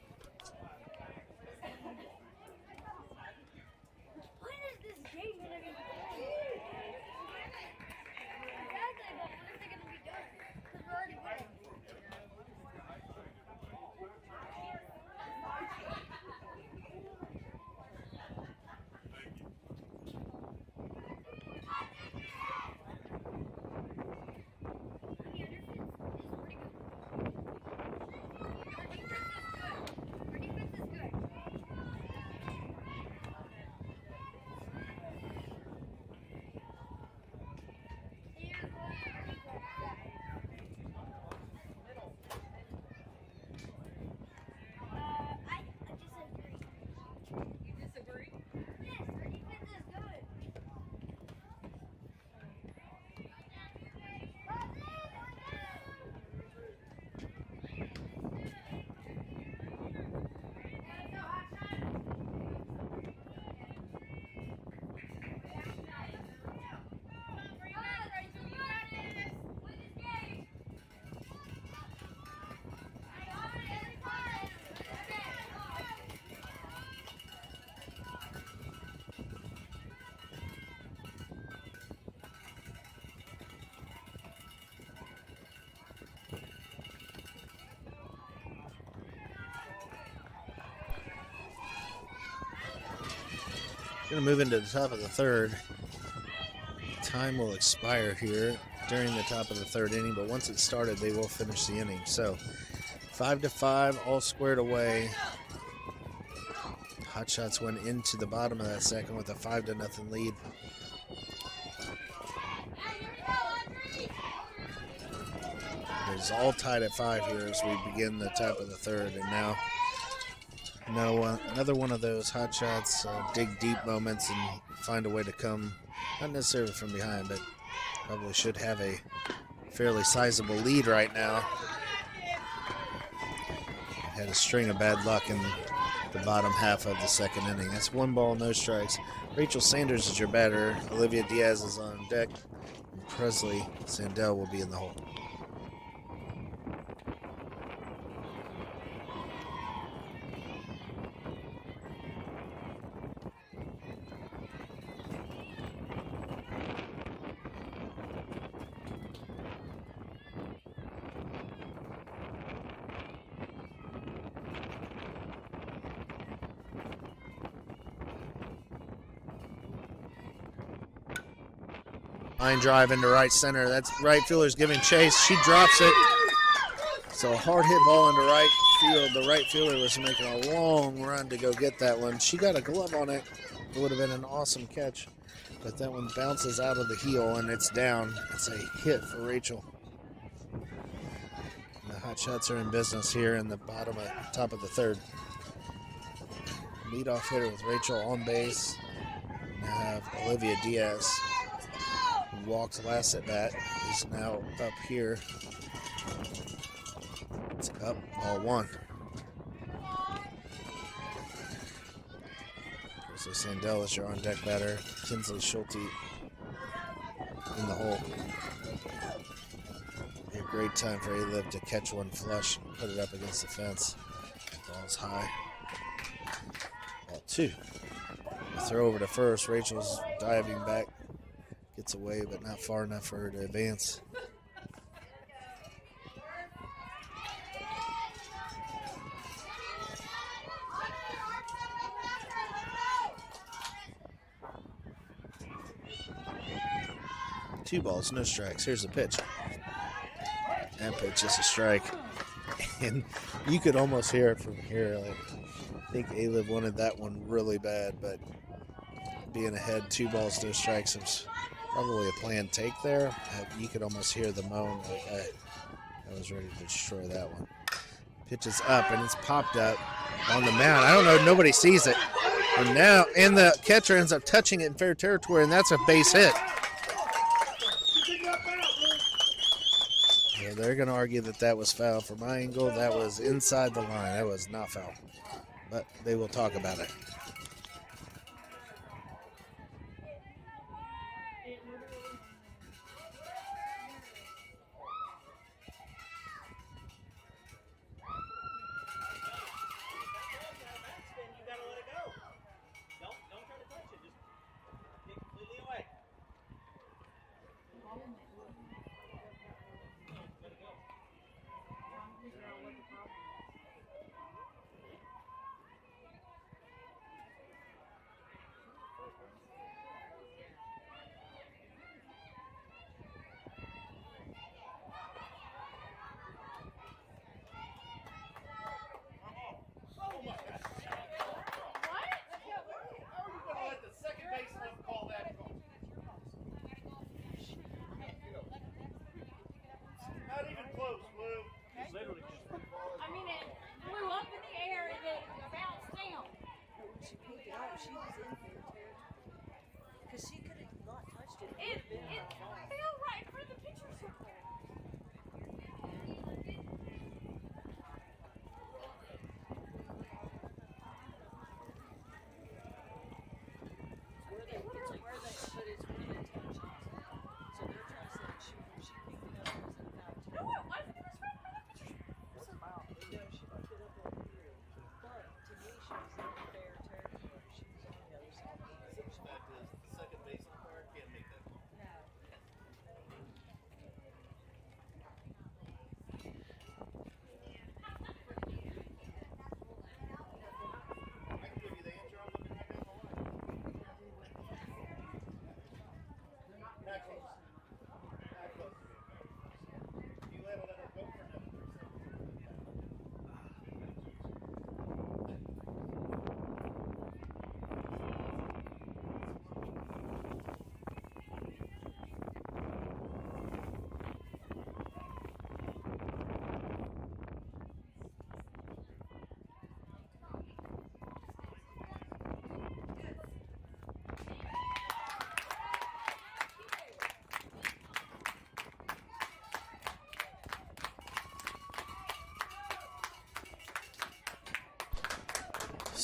Going to move into the top of the third. Time will expire here during the top of the third inning, but once it's started, they will finish the inning. So 5-5, all squared away. Hotshots went into the bottom of that second with a 5-0 lead. It's all tied at 5 here as we begin the top of the third, and now No, another one of those hot shots, dig deep moments and find a way to come, not necessarily from behind, but probably should have a fairly sizable lead right now. Had a string of bad luck in the bottom half of the second inning. That's 1 ball, no strikes. Rachel Sanders is your batter. Olivia Diaz is on deck. And Presley Sandell will be in the hole. Line drive into right center. That's right fielder's giving chase. She drops it. So a hard hit ball into right field. The right fielder was making a long run to go get that one. She got a glove on it. It would have been an awesome catch. But that one bounces out of the heel and it's down. It's a hit for Rachel. And the Hot Shots are in business here in the top of the third. Leadoff hitter with Rachel on base. Now have Olivia Diaz. Walked last at bat, is now up here. It's up, ball 1. So Sandell is your on deck batter. Kinsley Schulte in the hole. A great time for A-Liv to catch one flush and put it up against the fence. Ball's high. Ball 2. The throw over to first. Rachel's diving back. Gets away, but not far enough for her to advance. Two balls, no strikes. Here's the pitch. That pitch is a strike. And you could almost hear it from here. Like, I think A-Liv wanted that one really bad, but being ahead, 2 balls, no strikes, was probably a planned take there. You could almost hear the moan. Like, I was ready to destroy that one. Pitch is up, and it's popped up on the mound. I don't know. Nobody sees it. And the catcher ends up touching it in fair territory, and that's a base hit. Yeah, they're going to argue that that was foul. From my angle, that was inside the line. That was not foul. But they will talk about it.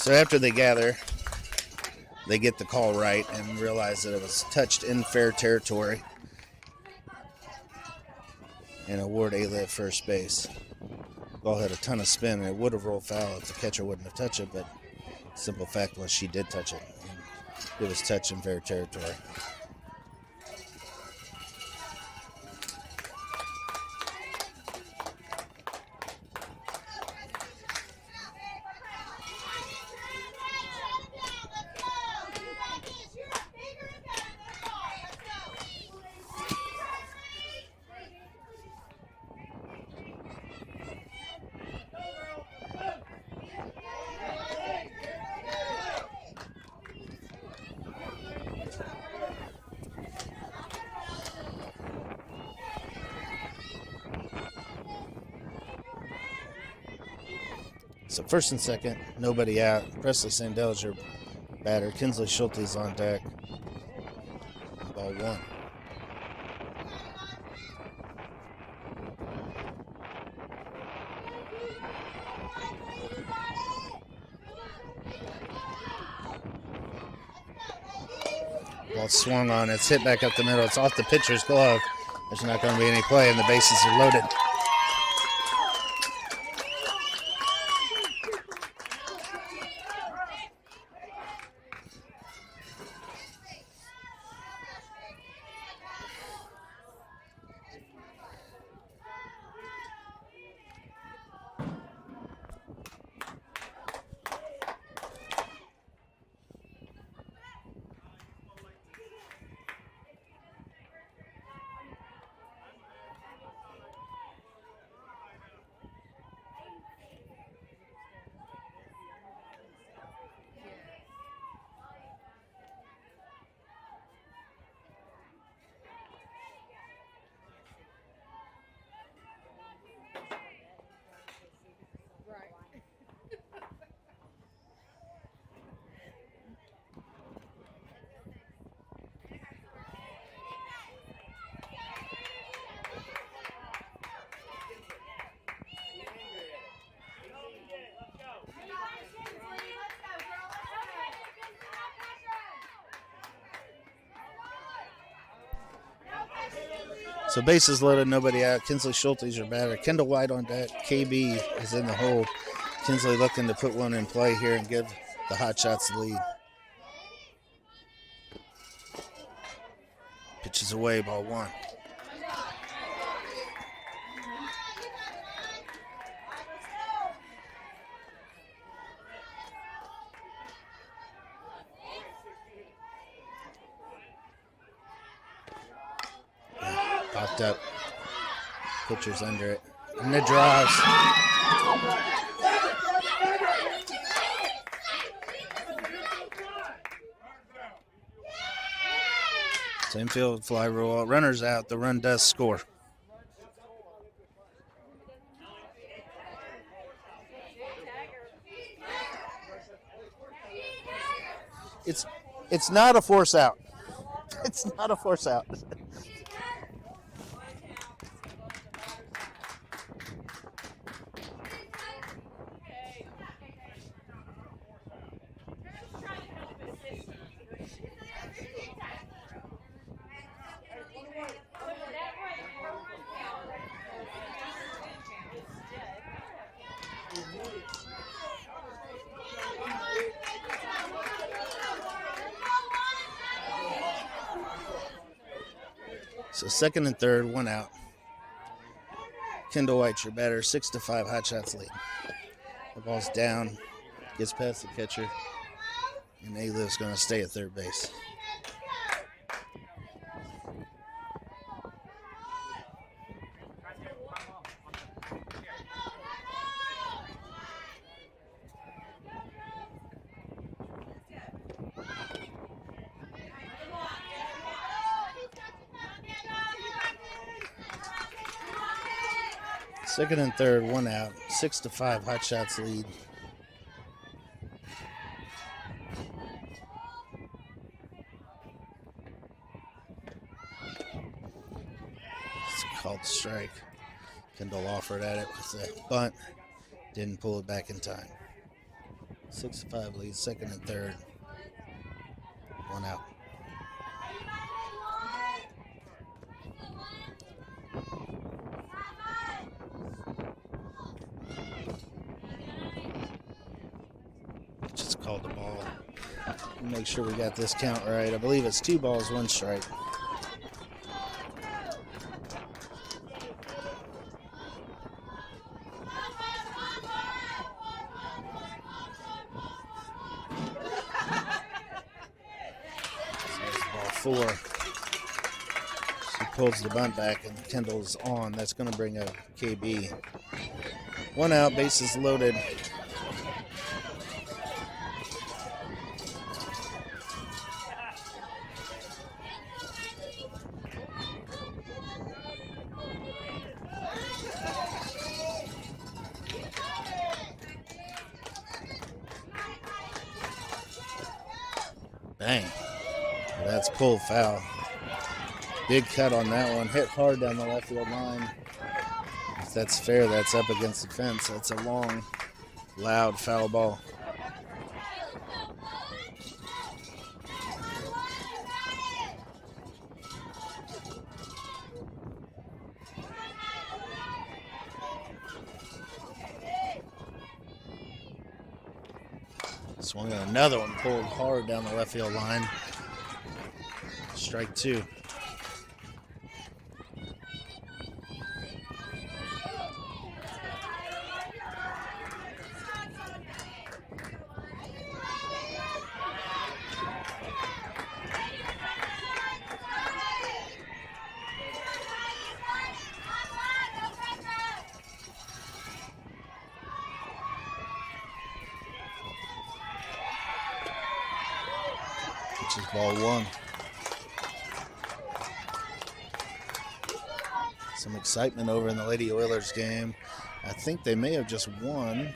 So after they gather, they get the call right and realize that it was touched in fair territory and award A-Liv first base. Ball had a ton of spin and it would have rolled foul if the catcher wouldn't have touched it, but simple fact was she did touch it. And it was touched in fair territory. So first and second, nobody out. Presley Sandell is your batter. Kinsley Schulte's on deck. Ball one. Ball swung on. It's hit back up the middle. It's off the pitcher's glove. There's not going to be any play, and the bases are loaded. So bases loaded, nobody out. Kinsley Schulte's your batter. Kendall White on deck. KB is in the hole. Kinsley looking to put one in play here and give the Hotshots the lead. Pitches away, ball one. Popped up. Pitcher's under it. And it drives. Same field fly rule. Runners out. The run does score. It's not a force out. It's not a force out. So second and third, one out. Kendall White, your batter, 6-5 Hotshots lead. The ball's down, gets past the catcher, and A-Liv's going to stay at third base. Second and third, one out. 6-5 Hotshots lead. It's called strike. Kendall offered at it with a bunt. Didn't pull it back in time. 6-5 lead, second and third. One out. Just called the ball. Make sure we got this count right. I believe it's 2 balls, 1 strike. So ball 4. She pulls the bunt back and Kendall's on. That's going to bring a KB. 1 out, bases loaded. Bang. That's pulled foul. Big cut on that one. Hit hard down the left field line. If that's fair, that's up against the fence. That's a long, loud foul ball. Swung on another one, pulled hard down the left field line. Strike 2. Which is ball 1. Some excitement over in the Lady Oilers game. I think they may have just won,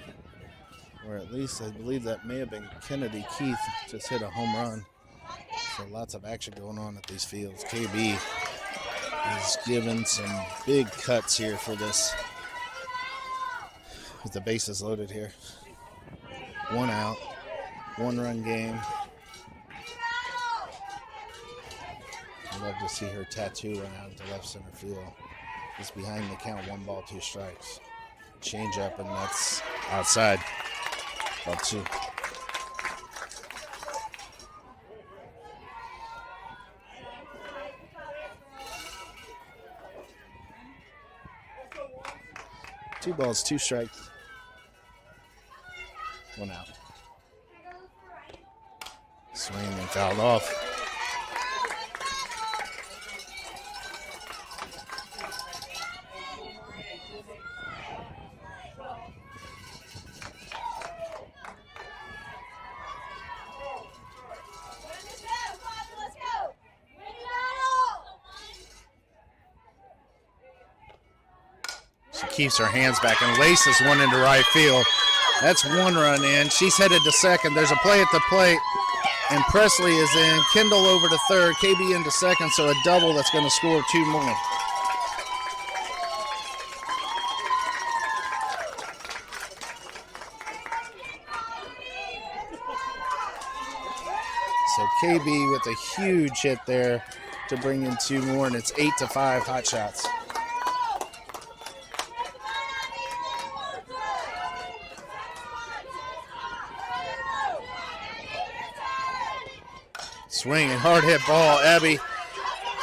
or at least I believe that may have been Kennedy Keith just hit a home run. So lots of action going on at these fields. KB is given some big cuts here for this, with the bases loaded here. 1 out, 1-run game. I'd love to see her tattoo run out into left center field. Just behind the count, 1 ball, 2 strikes. Change up, and that's outside. Ball 2. Two balls, 2 strikes. 1 out. Swing and fouled off. Keeps her hands back and laces one into right field. That's 1 run in. She's headed to second. There's a play at the plate, and Presley is in. Kendall over to third. KB into second, so a double that's going to score 2 more. So KB with a huge hit there to bring in 2 more, and it's 8-5 Hotshots. Swing and hard hit ball. Abby,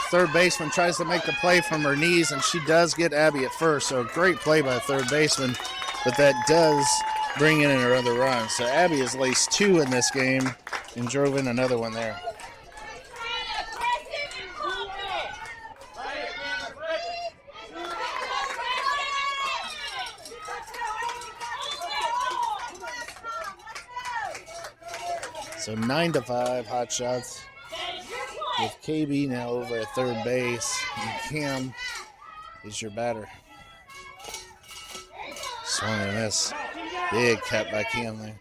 third baseman, tries to make the play from her knees, and she does get Abby at first. So a great play by third baseman, but that does bring in another run. So Abby has laced 2 in this game and drove in another one there. So 9-5 Hotshots, with KB now over at third base, and Cam is your batter. Swung and miss. Big cut by Cam there.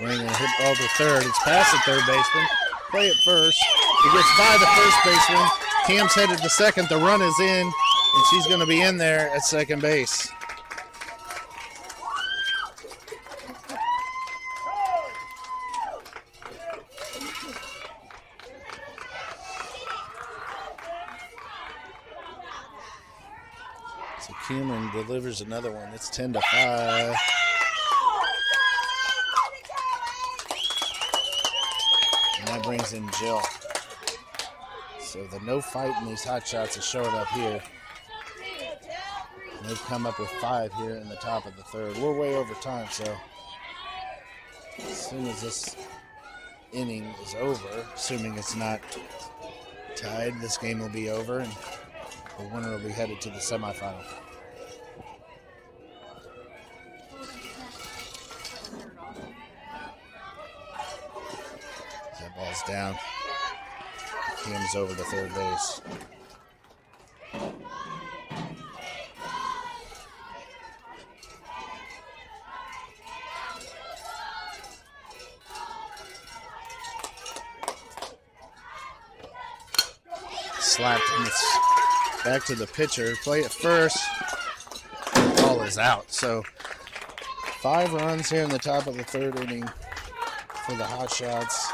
Swing and hit ball to third. It's past the third baseman. Play it first. It gets by the first baseman. Cam's headed to second. The run is in, and she's going to be in there at second base. So Cameron delivers another one. It's 10-5. And that brings in Jill. So the no fight in these hot shots is showing up here. And they've come up with 5 here in the top of the third. We're way over time, so as soon as this inning is over, assuming it's not tied, this game will be over and the winner will be headed to the semifinal. That ball's down. Cam's over to third base. Slapped, and it's back to the pitcher. Play it first. Ball is out. So 5 runs here in the top of the third inning for the Hotshots.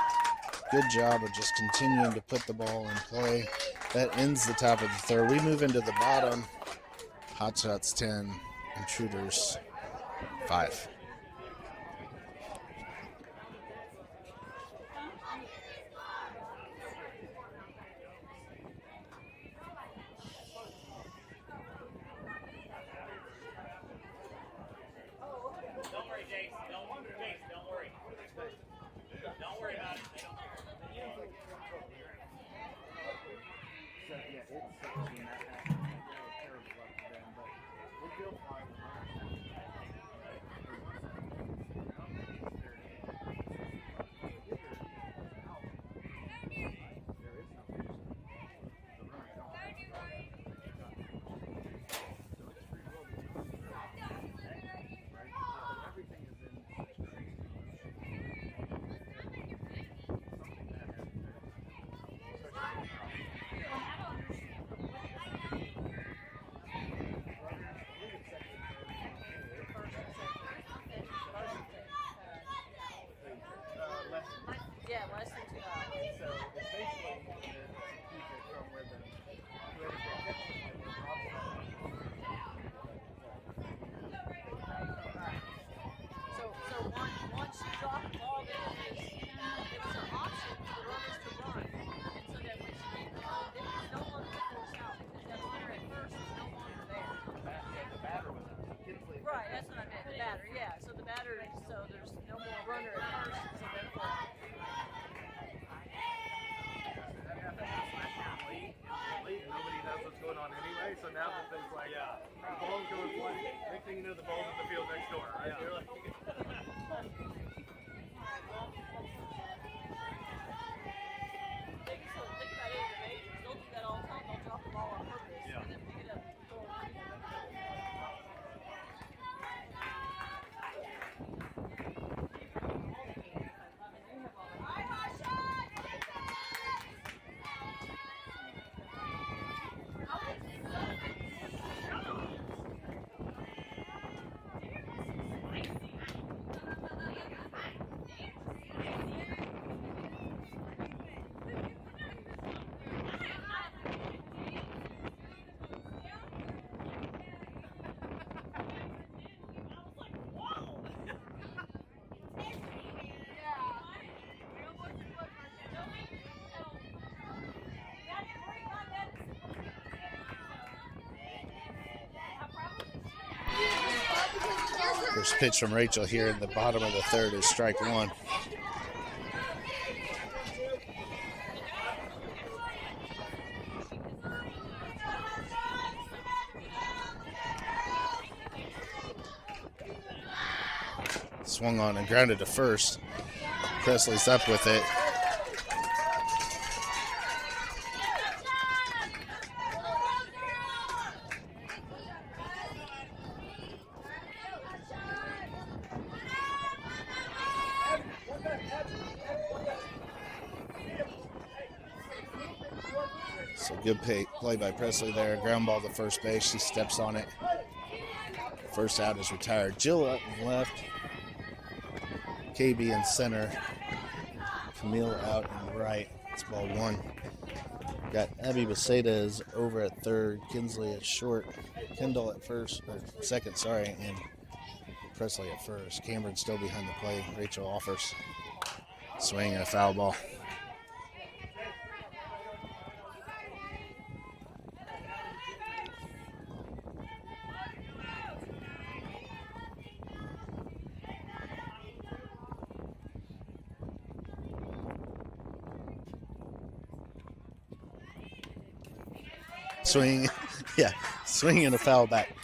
Good job of just continuing to put the ball in play. That ends the top of the third. We move into the bottom. Hotshots 10, Intruders 5. Yeah, less than 2 hours. So it's basically from where the once you drop the ball, there was an option for the runners to run, and so that when she did run, it was no longer forced out because that runner at first was no longer there. The batter was out. Right, that's what I meant. The batter, yeah. So the batter, so there's no more runner at first, so therefore. Nobody knows what's going on anyway, so now that there's like the ball's going flying, next thing you know the ball's in the field next door, right? You're like Think about it in the majors. They'll do that all the time. They'll drop the ball on purpose and then pick it up. First pitch from Rachel here in the bottom of the third is strike 1. Swung on and grounded to first. Presley's up with it. So good play by Presley there. Ground ball to first base. She steps on it. First out is retired. Jill up and left. KB in center. Camille out and right. It's ball one. Got Abby Beseda is over at third. Kinsley at short. Kendall at first, or second, sorry, and Presley at first. Cameron still behind the plate. Rachel offers. Swing and a foul ball. Swing, yeah, swing and a foul back.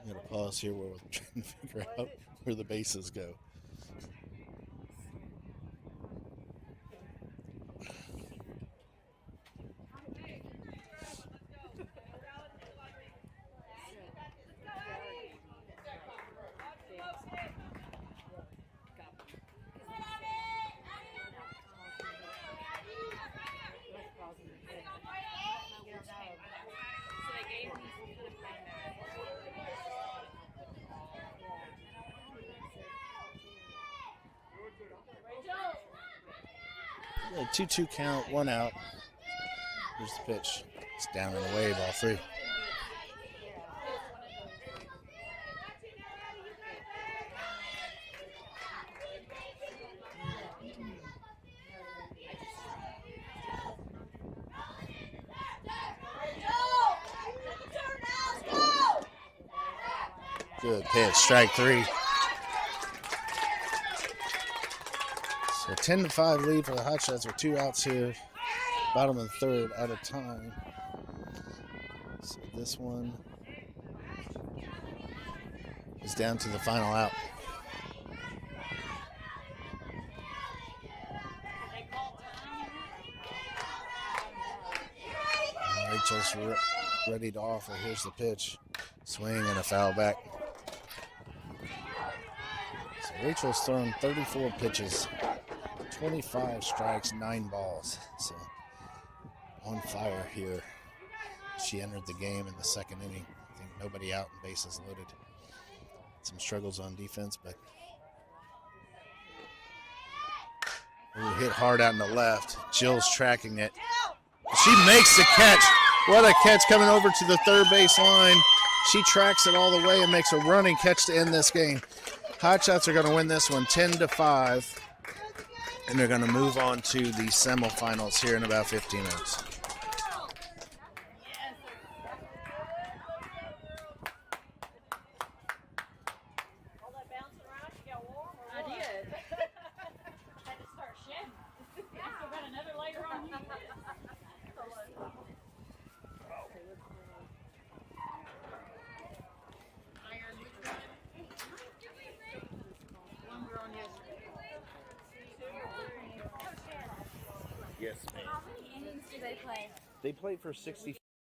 I'm going to pause here where we're trying to figure out where the bases go. Yeah, 2-2 count, 1 out. Here's the pitch. It's down and away, ball 3. Good pitch, strike 3. So 10-5 lead for the Hotshots with 2 outs here. Bottom of the third, out of time. So this one is down to the final out. Rachel's ready to offer. Here's the pitch. Swing and a foul back. So Rachel's thrown 34 pitches. 25 strikes, 9 balls. So on fire here. She entered the game in the second inning. I think nobody out and bases loaded. Some struggles on defense, but hit hard out in the left. Jill's tracking it. She makes the catch. What a catch coming over to the third base line. She tracks it all the way and makes a running catch to end this game. Hotshots are going to win this one 10-5. And they're going to move on to the semifinals here in about 15 minutes. I did. Had to start shedding. I still got another layer on you. Iron, which one we're on yesterday. Yes, ma'am. How many innings do they play? They played for 60.